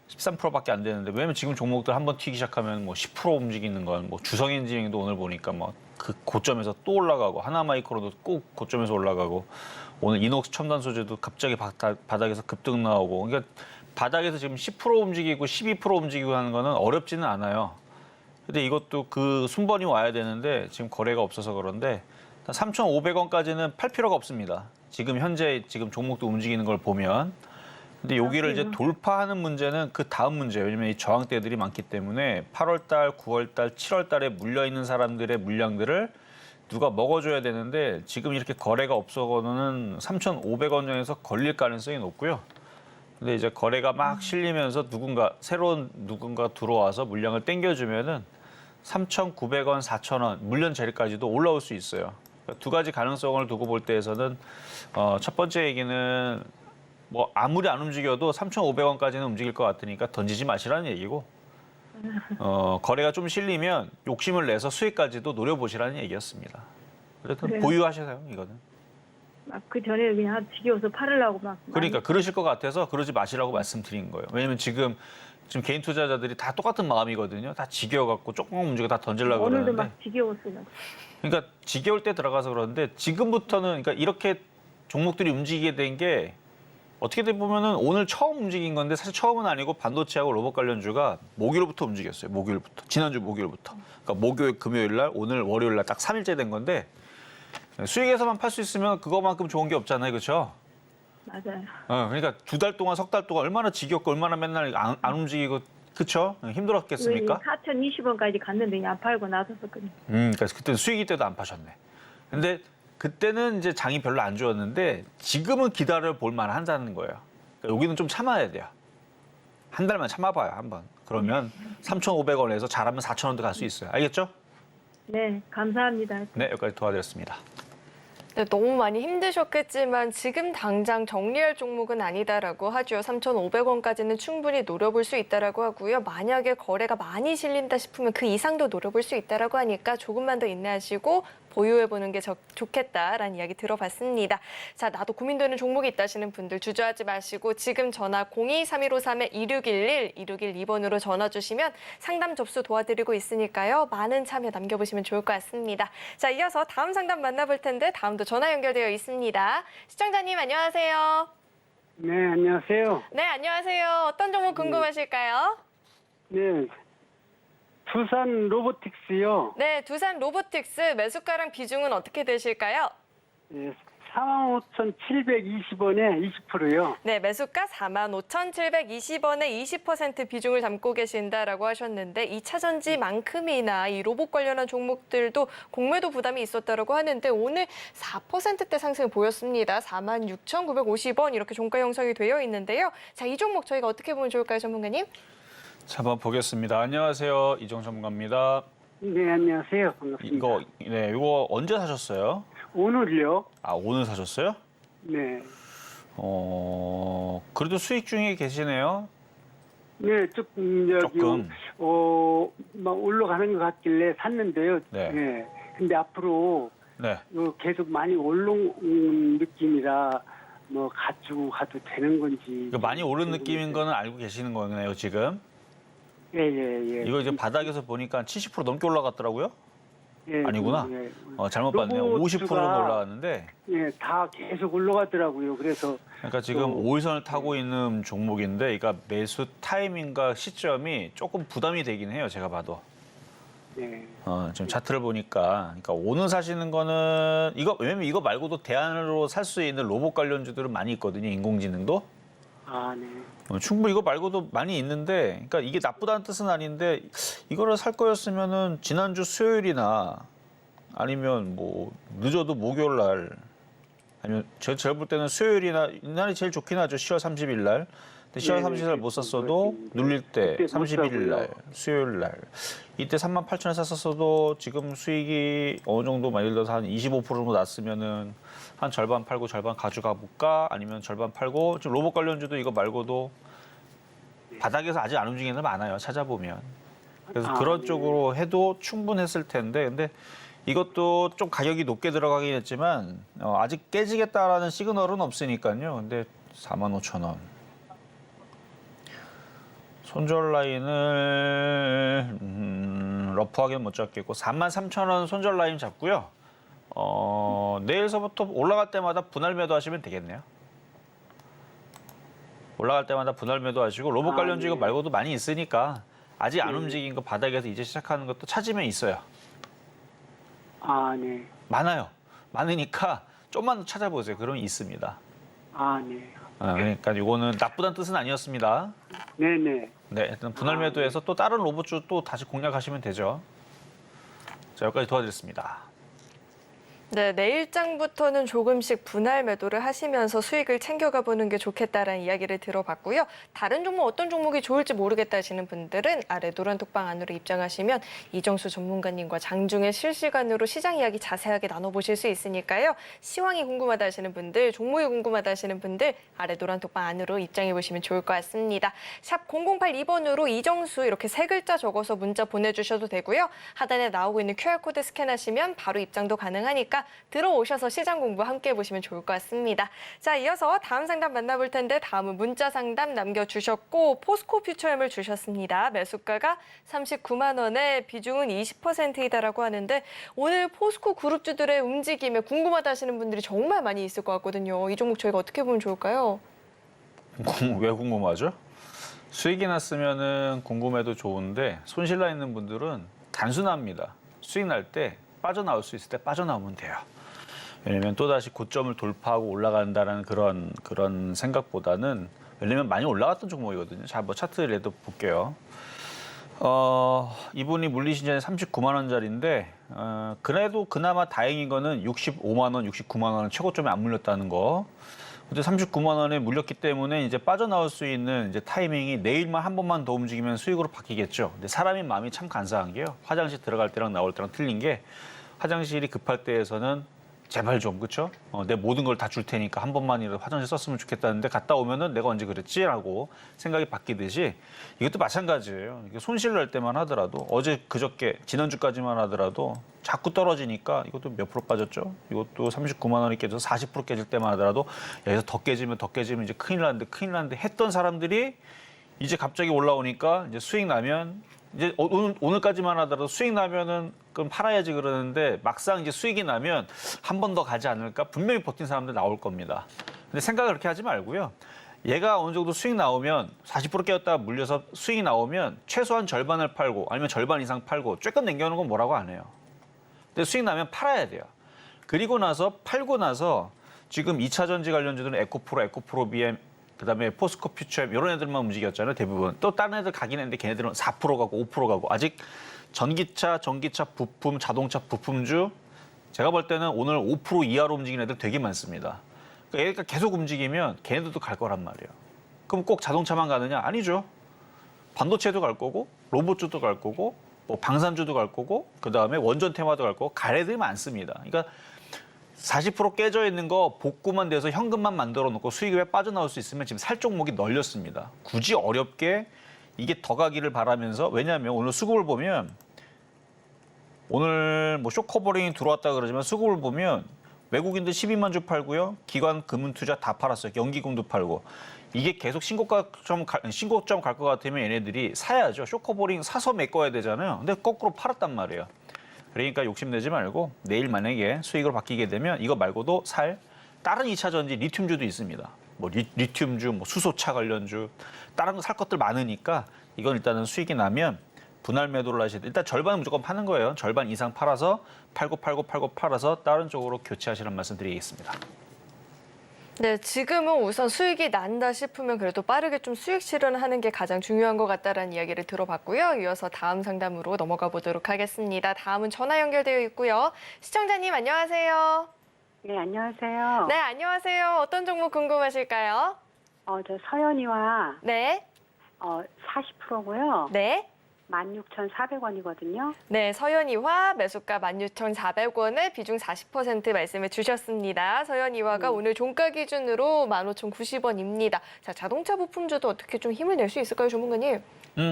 13%밖에 안 되는데 왜냐면 지금 종목들 한번 튀기 시작하면 뭐 10% 움직이는 건 뭐 주성엔지니어링도 오늘 보니까 뭐 그 고점에서 또 올라가고 하나마이크로도 꼭 고점에서 올라가고 오늘 이녹스 첨단 소재도 갑자기 바닥에서 급등 나오고 그러니까 바닥에서 지금 10% 움직이고 12% 움직이고 하는 거는 어렵지는 않아요. 근데 이것도 그 순번이 와야 되는데 지금 거래가 없어서 그런데 3,500원까지는 팔 필요가 없습니다. 지금 현재 지금 종목도 움직이는 걸 보면 근데 여기를 이제 돌파하는 문제는 그 다음 문제예요. 왜냐면 이 저항대들이 많기 때문에 8월달, 9월달, 7월달에 물려 있는 사람들의 물량들을 누가 먹어줘야 되는데 지금 이렇게 거래가 없어서는 3,500원 전에서 걸릴 가능성이 높고요. 근데 이제 거래가 막 실리면서 새로운 누군가 들어와서 물량을 땡겨주면은 3,900원, 4,000원 물량 자리까지도 올라올 수 있어요. 그러니까 두 가지 가능성을 두고 볼 때에서는 첫 번째 얘기는 뭐 아무리 안 움직여도 3,500원까지는 움직일 것 같으니까 던지지 마시라는 얘기고 거래가 좀 실리면 욕심을 내서 수익까지도 노려보시라는 얘기였습니다. 그래서 그래요? 보유하셔요, 이거는. 막 그 전에 그냥 지겨워서 팔으려고 막. 그러니까 그러실 것 같아서 그러지 마시라고 말씀드린 거예요. 왜냐면 지금 개인 투자자들이 다 똑같은 마음이거든요. 다 지겨워갖고 조금 움직여 다 던지려고 오늘도 그러는데. 막 지겨웠어요. 그러니까 지겨울 때 들어가서 그러는데 지금부터는 그러니까 이렇게 종목들이 움직이게 된 게 어떻게 보면은 오늘 처음 움직인 건데 사실 처음은 아니고 반도체하고 로봇 관련주가 목요일부터 움직였어요. 목요일부터. 지난주 목요일부터. 그러니까 목요일, 금요일 날, 오늘 월요일 날 딱 3일째 된 건데 수익에서만 팔 수 있으면 그거만큼 좋은 게 없잖아요. 그렇죠? 맞아요. 그러니까 두 달 동안, 석 달 동안 얼마나 지겹고 얼마나 맨날 안 움직이고 그렇죠? 힘들었겠습니까? 4,020원까지 갔는데 그냥 안 팔고 나섰었거든요. 그러니까 그때 수익이 때도 안 파셨네. 근데 그때는 이제 장이 별로 안 좋았는데 지금은 기다려 볼 만한다는 거예요. 그러니까 여기는 좀 참아야 돼요. 한 달만 참아봐요, 한번. 그러면 3,500원에서 잘하면 4,000원도 갈 수 있어요. 알겠죠? 네, 감사합니다. 네, 여기까지 도와드렸습니다. 네, 너무 많이 힘드셨겠지만 지금 당장 정리할 종목은 아니다라고 하죠. 3,500원까지는 충분히 노려볼 수 있다라고 하고요. 만약에 거래가 많이 실린다 싶으면 그 이상도 노려볼 수 있다라고 하니까 조금만 더 인내하시고 보유해보는 게 좋겠다라는 이야기 들어봤습니다. 자, 나도 고민되는 종목이 있다시는 분들 주저하지 마시고 지금 전화 02-3153-2611, 2612번으로 전화 주시면 상담 접수 도와드리고 있으니까요. 많은 참여 남겨보시면 좋을 것 같습니다. 자, 이어서 다음 상담 만나볼 텐데 다음도 전화 연결되어 있습니다. 시청자님 안녕하세요. 네, 안녕하세요. 네, 안녕하세요. 어떤 종목 궁금하실까요? 네, 두산 로보틱스요. 네, 두산 로보틱스 매수가랑 비중은 어떻게 되실까요? 네, 45,720원에 20%요. 네, 매수가 45,720원에 20% 비중을 담고 계신다라고 하셨는데 2차 전지만큼이나 이 로봇 관련한 종목들도 공매도 부담이 있었다라고 하는데 오늘 4%대 상승을 보였습니다. 46,950원 이렇게 종가 형성이 되어 있는데요. 자, 이 종목 저희가 어떻게 보면 좋을까요, 전문가님? 자, 한번 보겠습니다. 안녕하세요. 이종 전문가입니다. 네, 안녕하세요. 반갑습니다. 이거 언제 사셨어요? 오늘요? 아, 오늘 사셨어요? 네. 그래도 수익 중에 계시네요. 네, 조금 조금. 막 올라가는 것 같길래 샀는데요. 네. 근데 앞으로 네. 계속 많이 올라온 느낌이라 뭐 가지고 가도 되는 건지. 많이 오른 느낌인 거는 알고 계시는 거네요, 지금. 예. 이거 이제 바닥에서 보니까 70% 넘게 올라갔더라고요. 예, 아니구나. 예. 잘못 봤네요. 로봇주가 50%는 올라갔는데. 예, 다 계속 올라가더라고요. 그래서 그러니까 지금 5일선을 타고 있는 종목인데, 그러니까 매수 타이밍과 시점이 조금 부담이 되긴 해요, 제가 봐도. 예. 지금 차트를 보니까, 그러니까 오늘 사시는 거는 왜냐면 이거 말고도 대안으로 살 수 있는 로봇 관련주들은 많이 있거든요, 인공지능도. 아, 네. 충분히 이거 말고도 많이 있는데, 그러니까 이게 나쁘다는 뜻은 아닌데, 이거를 살 거였으면은 지난주 수요일이나 아니면 뭐 늦어도 목요일 날, 아니면 제가 볼 때는 수요일이나 이날이 제일 좋긴 하죠. 10월 30일 날. 근데 10월 30일 날 못 샀어도 눌릴 때 그때 못 31일 날, 사고요. 수요일 날. 이때 38,000원 샀었어도 지금 수익이 어느 정도 예를 들어서 한 25% 정도 났으면은 한 절반 팔고 절반 가져가 볼까? 아니면 절반 팔고 지금 로봇 관련주도 이거 말고도 바닥에서 아직 안 움직이는 데 많아요. 찾아보면. 그래서 그런 네. 쪽으로 해도 충분했을 텐데 근데 이것도 좀 가격이 높게 들어가긴 했지만 아직 깨지겠다라는 시그널은 없으니까요. 근데 45,000원. 손절 라인을 러프하게 못 잡겠고 33,000원 손절 라인 잡고요. 내일서부터 올라갈 때마다 분할 매도 하시면 되겠네요. 올라갈 때마다 분할 매도 하시고 로봇 관련주 이거 네. 말고도 많이 있으니까 아직 안 움직인 거 바닥에서 이제 시작하는 것도 찾으면 있어요. 아, 네. 많아요. 많으니까 좀만 더 찾아보세요. 그러면 있습니다. 아, 네. 그러니까 이거는 나쁘다는 뜻은 아니었습니다. 네네. 네, 일단 분할 매도해서 또 다른 로봇주 또 다시 공략하시면 되죠. 자, 여기까지 도와드렸습니다. 네, 내일장부터는 조금씩 분할 매도를 하시면서 수익을 챙겨가 보는 게 좋겠다라는 이야기를 들어봤고요. 다른 종목 어떤 종목이 좋을지 모르겠다 하시는 분들은 아래 노란 톡방 안으로 입장하시면 이정수 전문가님과 장중에 실시간으로 시장 이야기 자세하게 나눠보실 수 있으니까요. 시황이 궁금하다 하시는 분들, 종목이 궁금하다 하시는 분들 아래 노란 톡방 안으로 입장해 보시면 좋을 것 같습니다. 샵 0082번으로 이정수 이렇게 세 글자 적어서 문자 보내주셔도 되고요. 하단에 나오고 있는 QR코드 스캔하시면 바로 입장도 가능하니까 들어오셔서 시장 공부 함께 해보시면 좋을 것 같습니다. 자, 이어서 다음 상담 만나볼 텐데 다음은 문자 상담 남겨주셨고 포스코 퓨처엠을 주셨습니다. 매수가가 39만 원에 비중은 20%이다라고 하는데 오늘 포스코 그룹주들의 움직임에 궁금하다 하시는 분들이 정말 많이 있을 것 같거든요. 이 종목 저희가 어떻게 보면 좋을까요? 왜 궁금하죠? 수익이 났으면은 궁금해도 좋은데 손실 나 있는 분들은 단순합니다. 수익 날 때 빠져나올 수 있을 때 빠져나오면 돼요. 왜냐면 또다시 고점을 돌파하고 올라간다는 그런 생각보다는 왜냐면 많이 올라갔던 종목이거든요. 자, 뭐 차트라도 볼게요. 이분이 물리신 전에 39만 원짜리인데 그래도 그나마 다행인 거는 65만 원, 69만 원은 최고점에 안 물렸다는 거. 근데 39만 원에 물렸기 때문에 이제 빠져나올 수 있는 이제 타이밍이 내일만 한 번만 더 움직이면 수익으로 바뀌겠죠. 근데 사람의 마음이 참 간사한 게요. 화장실 들어갈 때랑 나올 때랑 틀린 게 화장실이 급할 때에서는 제발 좀, 그렇죠? 내 모든 걸 다 줄 테니까 한 번만이라도 화장실 썼으면 좋겠다는데 갔다 오면은 내가 언제 그랬지라고 생각이 바뀌듯이 이것도 마찬가지예요. 이게 손실 날 때만 하더라도 어제 그저께 지난주까지만 하더라도 자꾸 떨어지니까 이것도 몇 프로 빠졌죠? 이것도 39만 원이 깨져서 40% 깨질 때만 하더라도 여기서 더 깨지면 이제 큰일 났는데 했던 사람들이 이제 갑자기 올라오니까 이제 수익 나면 이제 오늘까지만 하더라도 수익 나면은 그럼 팔아야지 그러는데 막상 이제 수익이 나면 한 번 더 가지 않을까 분명히 버틴 사람들 나올 겁니다. 근데 생각을 그렇게 하지 말고요. 얘가 어느 정도 수익 나오면 40% 깨졌다가 물려서 수익이 나오면 최소한 절반을 팔고 아니면 절반 이상 팔고 조금 남겨놓은 건 뭐라고 안 해요. 근데 수익 나면 팔아야 돼요. 그리고 나서 팔고 나서 지금 2차 전지 관련주들은 에코프로 BM, 그다음에 포스코 퓨처엠 이런 애들만 움직였잖아요. 대부분. 또 다른 애들 가긴 했는데 걔네들은 4% 가고 5% 가고 아직 전기차 부품, 자동차 부품주 제가 볼 때는 오늘 5% 이하로 움직이는 애들 되게 많습니다. 그러니까 얘가 계속 움직이면 걔네들도 갈 거란 말이에요. 그럼 꼭 자동차만 가느냐? 아니죠. 반도체도 갈 거고 로봇주도 갈 거고 뭐 방산주도 갈 거고 그다음에 원전 테마도 갈 거고 갈 애들이 많습니다. 그러니까 40% 깨져 있는 거 복구만 돼서 현금만 만들어 놓고 수익이 빠져나올 수 있으면 지금 살 종목이 널렸습니다. 굳이 어렵게 이게 더 가기를 바라면서 왜냐하면 오늘 수급을 보면 오늘 뭐 쇼커버링이 들어왔다 그러지만 수급을 보면 외국인들 12만 주 팔고요. 기관 금융투자 다 팔았어요. 연기금도 팔고. 이게 계속 신고점 갈 것 같으면 얘네들이 사야죠. 쇼커버링 사서 메꿔야 되잖아요. 근데 거꾸로 팔았단 말이에요. 그러니까 욕심내지 말고 내일 만약에 수익으로 바뀌게 되면 이거 말고도 살 다른 2차 전지 리튬주도 있습니다. 뭐 리튬주, 뭐 수소차 관련주, 다른 거 살 것들 많으니까 이건 일단은 수익이 나면 분할 매도를 하셔야 돼요. 일단 절반은 무조건 파는 거예요. 절반 이상 팔아서 팔아서 다른 쪽으로 교체하시라는 말씀 드리겠습니다. 네, 지금은 우선 수익이 난다 싶으면 그래도 빠르게 좀 수익 실현하는 게 가장 중요한 것 같다라는 이야기를 들어봤고요. 이어서 다음 상담으로 넘어가 보도록 하겠습니다. 다음은 전화 연결되어 있고요. 시청자님 안녕하세요. 네, 안녕하세요. 네, 안녕하세요. 어떤 종목 궁금하실까요? 저 서연이와 네, 40%고요. 네. 16,400원이거든요. 네, 서현이화 매수가 16,400원에 비중 40% 말씀해 주셨습니다. 서현이화가 오늘 종가 기준으로 15,090원입니다. 자, 자동차 부품주도 어떻게 좀 힘을 낼 수 있을까요, 전문가님?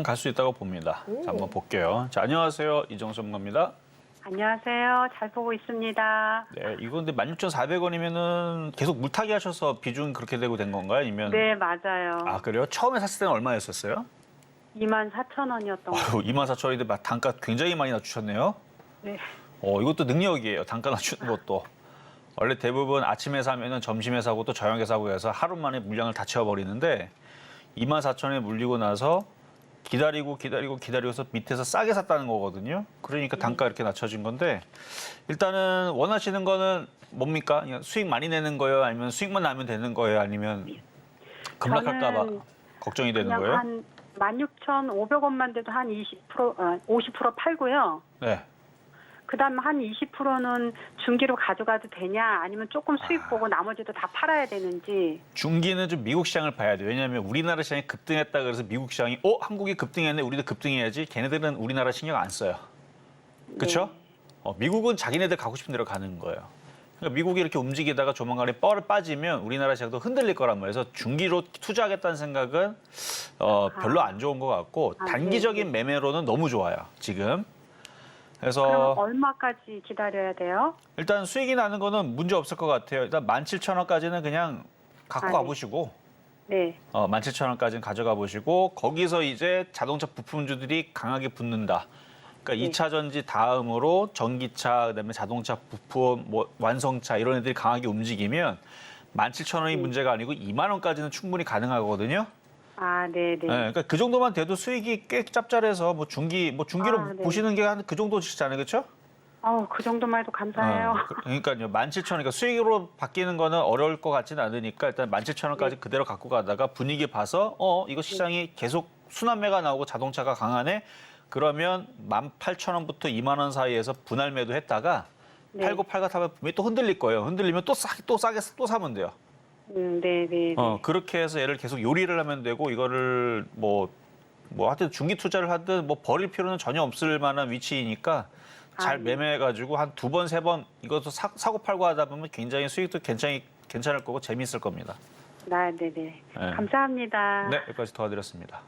갈 수 있다고 봅니다. 자, 한번 볼게요. 자, 안녕하세요. 이정수 전문가입니다. 안녕하세요. 잘 보고 있습니다. 네, 이거 근데 16,400원이면은 계속 물타기 하셔서 비중 그렇게 되고 된 건가요? 아니면 네, 맞아요. 아, 그래요? 처음에 샀을 때는 얼마였었어요? 24,000원이었던 거. 24,000원인데 단가 굉장히 많이 낮추셨네요. 네. 이것도 능력이에요. 단가 낮추는 것도. 원래 대부분 아침에 사면은 점심에 사고 또 저녁에 사고 해서 하루 만에 물량을 다 채워버리는데 24,000원에 물리고 나서 기다리고서 밑에서 싸게 샀다는 거거든요. 그러니까 단가 이렇게 낮춰진 건데 일단은 원하시는 거는 뭡니까? 그냥 수익 많이 내는 거예요? 아니면 수익만 나면 되는 거예요? 아니면 급락할까 봐 저는 걱정이 되는 그냥 거예요? 한 16,500원만 돼도 한 50% 팔고요. 네. 그다음 한 20%는 중기로 가져가도 되냐 아니면 조금 수익 보고 나머지도 다 팔아야 되는지. 중기는 좀 미국 시장을 봐야 돼요. 왜냐하면 우리나라 시장이 급등했다 그래서 미국 시장이 한국이 급등했네 우리도 급등해야지. 걔네들은 우리나라 신경 안 써요. 그렇죠? 미국은 자기네들 가고 싶은 대로 가는 거예요. 그러니까 미국이 이렇게 움직이다가 조만간에 뻘을 빠지면 우리나라 시장도 흔들릴 거란 말이에요. 그래서 중기로 투자하겠다는 생각은 별로 안 좋은 것 같고 단기적인 매매로는 너무 좋아요. 지금. 그래서 그럼 얼마까지 기다려야 돼요? 일단 수익이 나는 거는 문제 없을 것 같아요. 일단 17,000원까지는 그냥 갖고 가보시고 네. 17,000원까지는 가져가 보시고 거기서 이제 자동차 부품주들이 강하게 붙는다. 그러니까 네. 2차 전지 다음으로 전기차, 그다음에 자동차 부품, 뭐 완성차 이런 애들이 강하게 움직이면 17,000원이 문제가 아니고 2만 원까지는 충분히 가능하거든요. 네네. 네, 그러니까 그 정도만 돼도 수익이 꽤 짭짤해서 중기로 네. 보시는 게 한 그 정도시잖아요, 그렇죠? 그 정도만 해도 감사해요. 그러니까요, 17,000원. 그러니까 수익으로 바뀌는 거는 어려울 것 같지는 않으니까 일단 17,000원까지 그대로 갖고 가다가 분위기 봐서 이거 시장이 계속 순환매가 나오고 자동차가 강하네. 그러면 18,000원부터 2만 원 사이에서 분할 매도했다가 네. 팔고 하면 분명히 또 흔들릴 거예요. 흔들리면 또 싸게 사면 돼요. 네네. 그렇게 해서 얘를 계속 요리를 하면 되고 이거를 뭐 하여튼 중기 투자를 하든 뭐 버릴 필요는 전혀 없을 만한 위치이니까 잘 매매해가지고 한 2번, 3번 이것도 사고 팔고 하다 보면 굉장히 수익도 괜찮을 거고 재미있을 겁니다. 네네. 네. 감사합니다. 네, 여기까지 도와드렸습니다.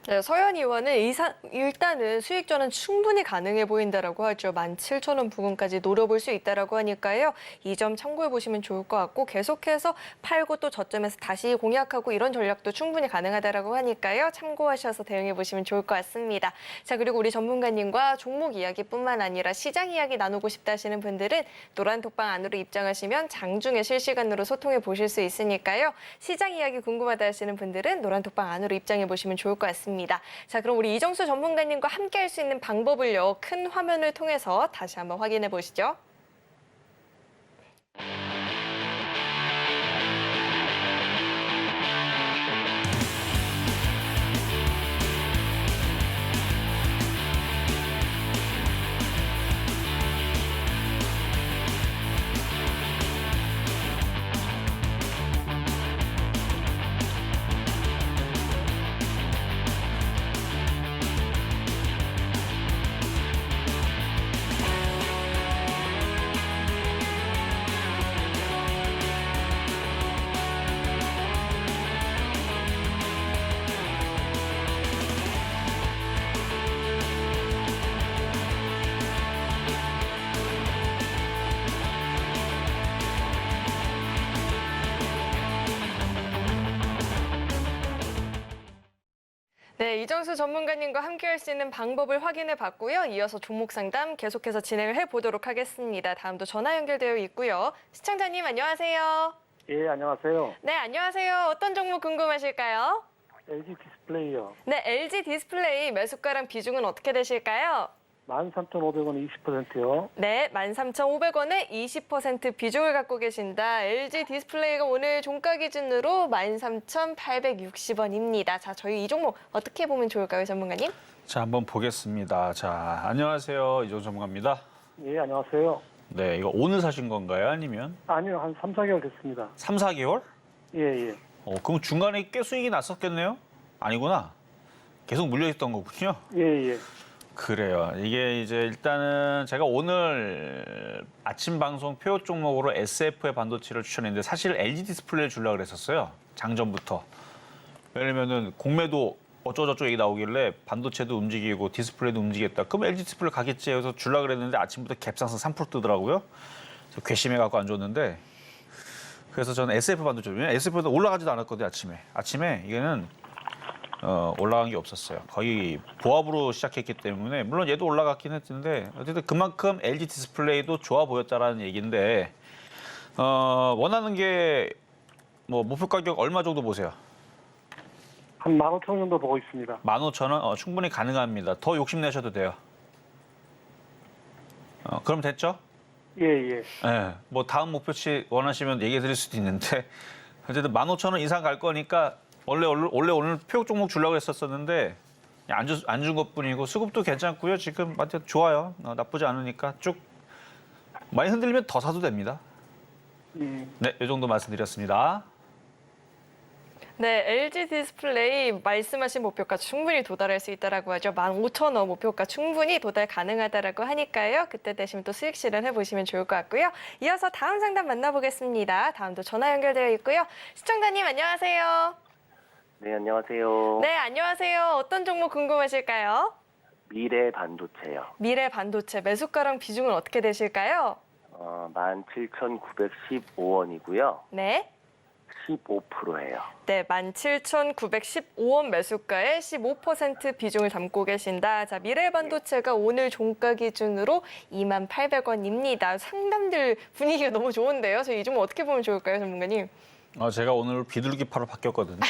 네, 서현 의원은 일단은 수익 전환 충분히 가능해 보인다라고 하죠. 17,000원 부근까지 노려볼 수 있다라고 하니까요. 이 점 참고해 보시면 좋을 것 같고 계속해서 팔고 또 저점에서 다시 공략하고 이런 전략도 충분히 가능하다라고 하니까요. 참고하셔서 대응해 보시면 좋을 것 같습니다. 자, 그리고 우리 전문가님과 종목 이야기뿐만 아니라 시장 이야기 나누고 싶다 하시는 분들은 노란톡방 안으로 입장하시면 장중에 실시간으로 소통해 보실 수 있으니까요. 시장 이야기 궁금하다 하시는 분들은 노란톡방 안으로 입장해 보시면 좋을 것 같습니다. 자, 그럼 우리 이정수 전문가님과 함께 할 수 있는 방법을요. 큰 화면을 통해서 다시 한번 확인해 보시죠. 네, 이정수 전문가님과 함께할 수 있는 방법을 확인해 봤고요. 이어서 종목 상담 계속해서 진행을 해보도록 하겠습니다. 다음도 전화 연결되어 있고요. 시청자님 안녕하세요. 예, 안녕하세요. 네, 안녕하세요. 어떤 종목 궁금하실까요? LG 디스플레이요. 네, LG 디스플레이 매수가랑 비중은 어떻게 되실까요? 13,500원 20%요. 네, 13,500원에 20% 비중을 갖고 계신다. LG 디스플레이가 오늘 종가 기준으로 13,860원입니다. 자, 저희 이 종목 어떻게 보면 좋을까요, 전문가님? 자, 한번 보겠습니다. 자, 안녕하세요. 이종수 전문가입니다. 예, 안녕하세요. 네, 이거 오늘 사신 건가요? 아니면 아니요, 한 3, 4개월 됐습니다. 3, 4개월? 예, 예. 그럼 중간에 꽤 수익이 났었겠네요? 아니구나. 계속 물려있던 거군요. 예, 예. 그래요. 이게 이제 일단은 제가 오늘 아침 방송 표요 종목으로 SF의 반도체를 추천했는데 사실 LG 디스플레이를 주려고 그랬었어요. 장전부터. 왜냐면은 공매도 어쩌고저쩌고 얘기 나오길래 반도체도 움직이고 디스플레이도 움직이겠다. 그럼 LG 디스플레이 가겠지 해서 주려고 그랬는데 아침부터 갭상승 3% 뜨더라고요. 그래서 괘씸해갖고 안 줬는데 그래서 저는 SF 반도체, 왜냐면 SF도 올라가지도 않았거든요, 아침에. 아침에 이게는 올라간 게 없었어요. 거의 보합으로 시작했기 때문에 물론 얘도 올라갔긴 했는데 어쨌든 그만큼 LG 디스플레이도 좋아 보였다라는 얘기인데 원하는 게 뭐 목표 가격 얼마 정도 보세요? 한 15,000원 정도 보고 있습니다. 15,000원? 충분히 가능합니다. 더 욕심내셔도 돼요. 그럼 됐죠? 예, 예. 네, 뭐 다음 목표치 원하시면 얘기해 드릴 수도 있는데 어쨌든 15,000원 이상 갈 거니까 원래 오늘 표적 종목 주려고 했었는데 안 준 것뿐이고 수급도 괜찮고요. 지금 완전 좋아요. 나쁘지 않으니까 쭉 많이 흔들리면 더 사도 됩니다. 예. 네, 이 정도 말씀드렸습니다. 네, LG 디스플레이 말씀하신 목표가 충분히 도달할 수 있다라고 하죠. 15,000원 목표가 충분히 도달 가능하다라고 하니까요. 그때 되시면 또 수익 실현해 보시면 좋을 것 같고요. 이어서 다음 상담 만나보겠습니다. 다음도 전화 연결되어 있고요. 시청자님 안녕하세요. 네, 안녕하세요. 네, 안녕하세요. 어떤 종목 궁금하실까요? 미래 반도체요. 미래 반도체 매수가랑 비중은 어떻게 되실까요? 17,915원이고요. 네. 15%예요. 네, 17,915원 매수가에 15% 비중을 담고 계신다. 자, 미래반도체가 오늘 종가 기준으로 28,000원입니다. 상담들 분위기가 너무 좋은데요. 저 이 종목 어떻게 보면 좋을까요, 전문가님? 제가 오늘 비둘기파로 바뀌었거든요.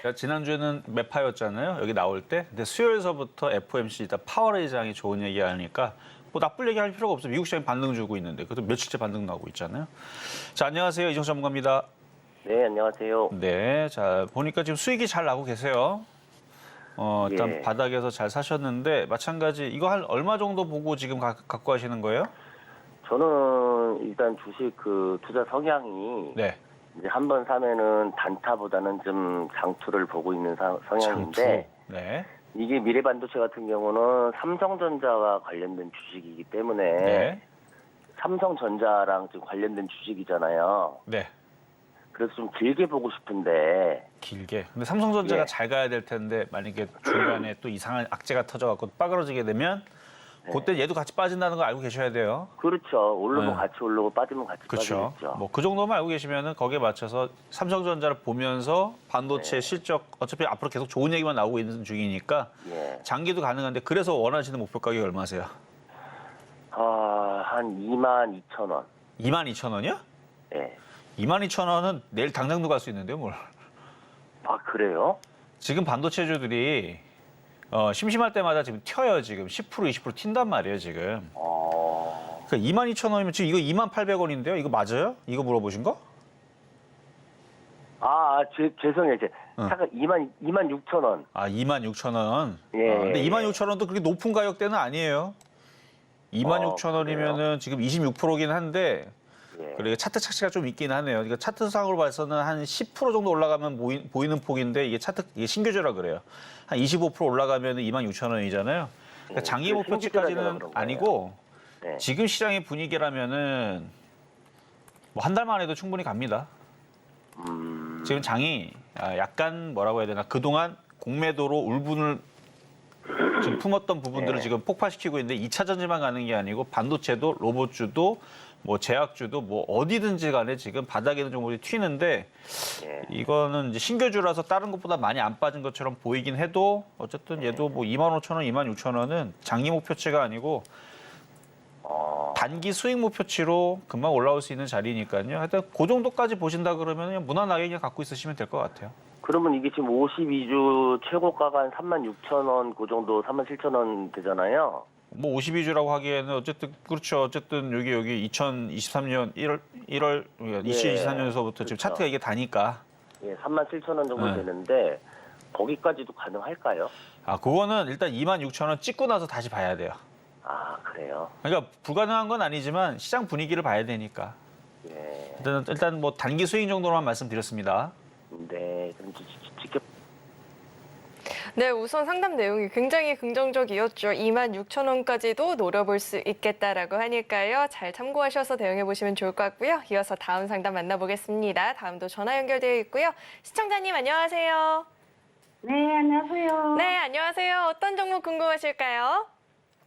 제가 지난주에는 매파였잖아요. 여기 나올 때. 근데 수요일서부터 FOMC 파월의장이 좋은 얘기하니까 뭐 나쁠 얘기할 필요가 없어요. 미국 시장이 반등 주고 있는데. 그래도 며칠째 반등 나오고 있잖아요. 자, 안녕하세요. 이정수 전문가입니다. 네, 안녕하세요. 네, 자 보니까 지금 수익이 잘 나고 계세요. 일단 예. 바닥에서 잘 사셨는데 마찬가지 이거 한 얼마 정도 보고 지금 갖고 하시는 거예요? 저는 일단 주식 투자 성향이 네. 이제 한 번 사면은 단타보다는 좀 장투를 보고 있는 성향인데 장투. 네. 이게 미래 반도체 같은 경우는 삼성전자와 관련된 주식이기 때문에 네. 삼성전자랑 지금 관련된 주식이잖아요. 네. 그래서 좀 길게 보고 싶은데 길게. 근데 삼성전자가 예. 잘 가야 될 텐데 만약에 중간에 또 이상한 악재가 터져갖고 빠그러지게 되면 그때 얘도 같이 빠진다는 거 알고 계셔야 돼요. 그렇죠. 오르면 네. 같이 오르고 빠지면 같이 그렇죠. 빠지겠죠. 뭐 그 정도만 알고 계시면은 거기에 맞춰서 삼성전자를 보면서 반도체 실적 어차피 앞으로 계속 좋은 얘기만 나오고 있는 중이니까 예. 장기도 가능한데 그래서 원하시는 목표 가격이 얼마세요? 한 22,000원. 22,000원이요? 예. 22,000원은 내일 당장도 갈 수 있는데요, 뭘? 아, 그래요? 지금 반도체주들이 심심할 때마다 지금 튀어요, 지금 10% 20% 튄단 말이에요, 지금. 그러니까 22,000원이면 지금 이거 28,000원인데요, 이거 맞아요? 이거 물어보신 거? 죄송해요. 잠깐 26,000원. 26,000원. 예. 근데 26,000원도 그렇게 높은 가격대는 아니에요. 26,000원이면은 지금 26%긴 한데 예. 그리고 차트 착시가 좀 있긴 하네요. 그러니까 차트상으로 봐서는 한 10% 정도 올라가면 보이는 폭인데 이게 신규주라 그래요. 한 25% 올라가면 26,000원이잖아요. 그러니까 장기 목표치까지는 아니고 네. 지금 시장의 분위기라면은 뭐 한 달만 해도 충분히 갑니다. 지금 장이 약간 뭐라고 해야 되나 그동안 공매도로 울분을 지금 품었던 부분들을 지금 폭파시키고 있는데 2차 전지만 가는 게 아니고 반도체도 로봇주도 뭐 제약주도 뭐 어디든지 간에 지금 바닥에 있는 종목이 튀는데 이거는 이제 신규주라서 다른 것보다 많이 안 빠진 것처럼 보이긴 해도 어쨌든 얘도 뭐 25,000원, 26,000원은 장기 목표치가 아니고 단기 수익 목표치로 금방 올라올 수 있는 자리니까요. 하여튼 그 정도까지 보신다 그러면 그냥 무난하게 그냥 갖고 있으시면 될 것 같아요. 그러면 이게 지금 52주 최고가가 한 36,000원 그 정도 37,000원 되잖아요. 뭐 52주라고 하기에는 어쨌든 그렇죠. 어쨌든 여기 2023년 1월 2023년에서부터 지금 그렇죠. 차트가 이게 다니까. 예, 37,000원 정도 네. 되는데 거기까지도 가능할까요? 아, 그거는 일단 26,000원 찍고 나서 다시 봐야 돼요. 아, 그래요? 그러니까 불가능한 건 아니지만 시장 분위기를 봐야 되니까. 예. 일단 뭐 단기 수익 정도로만 말씀드렸습니다. 네, 그럼 지켜. 네, 우선 상담 내용이 굉장히 긍정적이었죠. 26,000원까지도 노려볼 수 있겠다라고 하니까요. 잘 참고하셔서 대응해 보시면 좋을 것 같고요. 이어서 다음 상담 만나보겠습니다. 다음도 전화 연결되어 있고요. 시청자님 안녕하세요. 네, 안녕하세요. 네, 안녕하세요. 어떤 종목 궁금하실까요?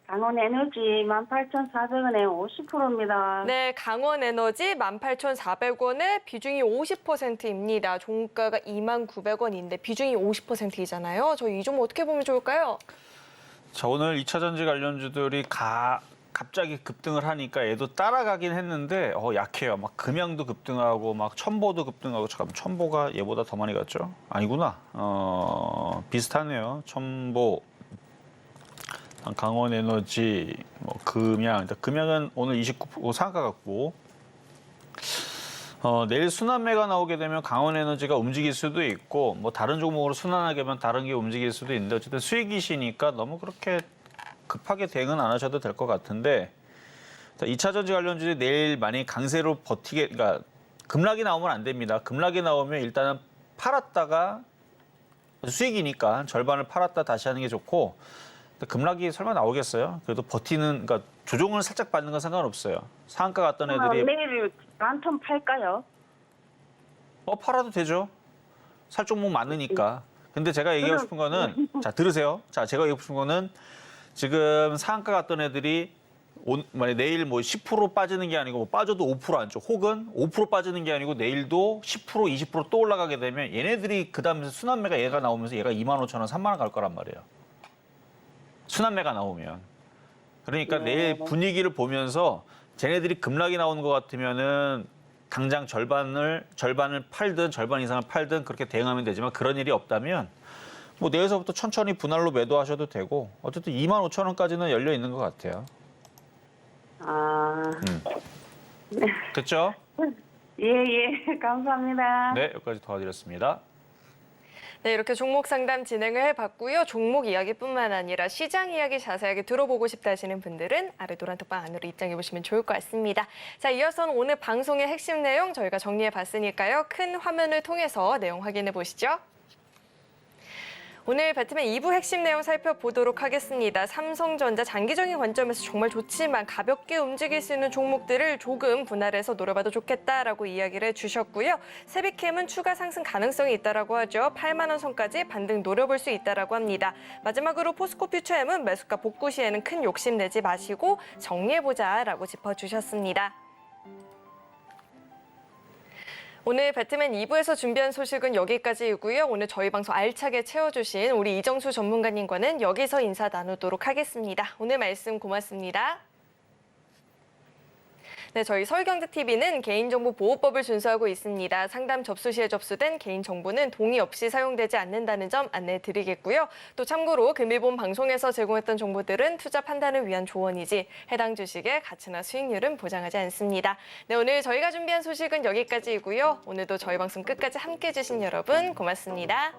강원에너지 18,400원에 50%입니다. 네, 강원에너지 18,400원에 비중이 50%입니다. 종가가 29,000원인데 비중이 50%이잖아요. 저희 이 종목 어떻게 보면 좋을까요? 자, 오늘 2차 전지 관련주들이 갑자기 급등을 하니까 얘도 따라가긴 했는데 약해요. 막 금양도 급등하고 막 첨보도 급등하고 잠깐만 첨보가 얘보다 더 많이 갔죠? 아니구나. 비슷하네요. 첨보, 강원에너지, 뭐 금양. 금양은 오늘 29% 상한가 같고 내일 순환매가 나오게 되면 강원에너지가 움직일 수도 있고 뭐 다른 종목으로 순환하게 하면 다른 게 움직일 수도 있는데 어쨌든 수익이시니까 너무 그렇게 급하게 대응은 안 하셔도 될 것 같은데 2차 전지 관련주들이 내일 만약에 강세로 그러니까 급락이 나오면 안 됩니다. 급락이 나오면 일단은 팔았다가 수익이니까 절반을 팔았다 다시 하는 게 좋고 급락이 설마 나오겠어요? 그래도 그러니까 조정을 살짝 받는 건 상관없어요. 상한가 갔던 애들이 내일 만톤 팔까요? 팔아도 되죠. 살 종목 많으니까. 근데 제가 얘기하고 싶은 거는 자 들으세요. 자 제가 얘기하고 싶은 거는 지금 상한가 갔던 애들이 만약 내일 뭐 10% 빠지는 게 아니고 뭐 빠져도 5% 안쪽 혹은 5% 빠지는 게 아니고 내일도 10% 20% 또 올라가게 되면 얘네들이 그 다음에 순환매가 얘가 나오면서 얘가 25,000원 3만 원 갈 거란 말이에요. 순환매가 나오면. 그러니까 내일 분위기를 보면서 쟤네들이 급락이 나오는 것 같으면은 당장 절반을 팔든 절반 이상을 팔든 그렇게 대응하면 되지만 그런 일이 없다면 뭐 내일서부터 천천히 분할로 매도하셔도 되고 어쨌든 25,000원까지는 열려 있는 것 같아요. 됐죠? 예, 감사합니다. 네, 여기까지 도와드렸습니다. 네, 이렇게 종목 상담 진행을 해봤고요. 종목 이야기뿐만 아니라 시장 이야기 자세하게 들어보고 싶다 하시는 분들은 아래 노란 톡방 안으로 입장해보시면 좋을 것 같습니다. 자, 이어서는 오늘 방송의 핵심 내용 저희가 정리해봤으니까요. 큰 화면을 통해서 내용 확인해 보시죠. 오늘 배트맨 2부 핵심 내용 살펴보도록 하겠습니다. 삼성전자 장기적인 관점에서 정말 좋지만 가볍게 움직일 수 있는 종목들을 조금 분할해서 노려봐도 좋겠다라고 이야기를 해주셨고요. 세비캠은 추가 상승 가능성이 있다라고 하죠. 8만 원 선까지 반등 노려볼 수 있다라고 합니다. 마지막으로 포스코 퓨처엠은 매수가 복구 시에는 큰 욕심 내지 마시고 정리해보자라고 짚어주셨습니다. 오늘 배트맨 2부에서 준비한 소식은 여기까지이고요. 오늘 저희 방송 알차게 채워주신 우리 이정수 전문가님과는 여기서 인사 나누도록 하겠습니다. 오늘 말씀 고맙습니다. 네, 저희 서울경제TV는 개인정보보호법을 준수하고 있습니다. 상담 접수 시에 접수된 개인정보는 동의 없이 사용되지 않는다는 점 안내드리겠고요. 또 참고로 금일본 방송에서 제공했던 정보들은 투자 판단을 위한 조언이지 해당 주식의 가치나 수익률은 보장하지 않습니다. 네, 오늘 저희가 준비한 소식은 여기까지이고요. 오늘도 저희 방송 끝까지 함께해 주신 여러분 고맙습니다.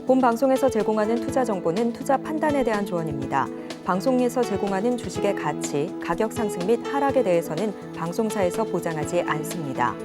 본 방송에서 제공하는 투자 정보는 투자 판단에 대한 조언입니다. 방송에서 제공하는 주식의 가치, 가격 상승 및 하락에 대해서는 방송사에서 보장하지 않습니다.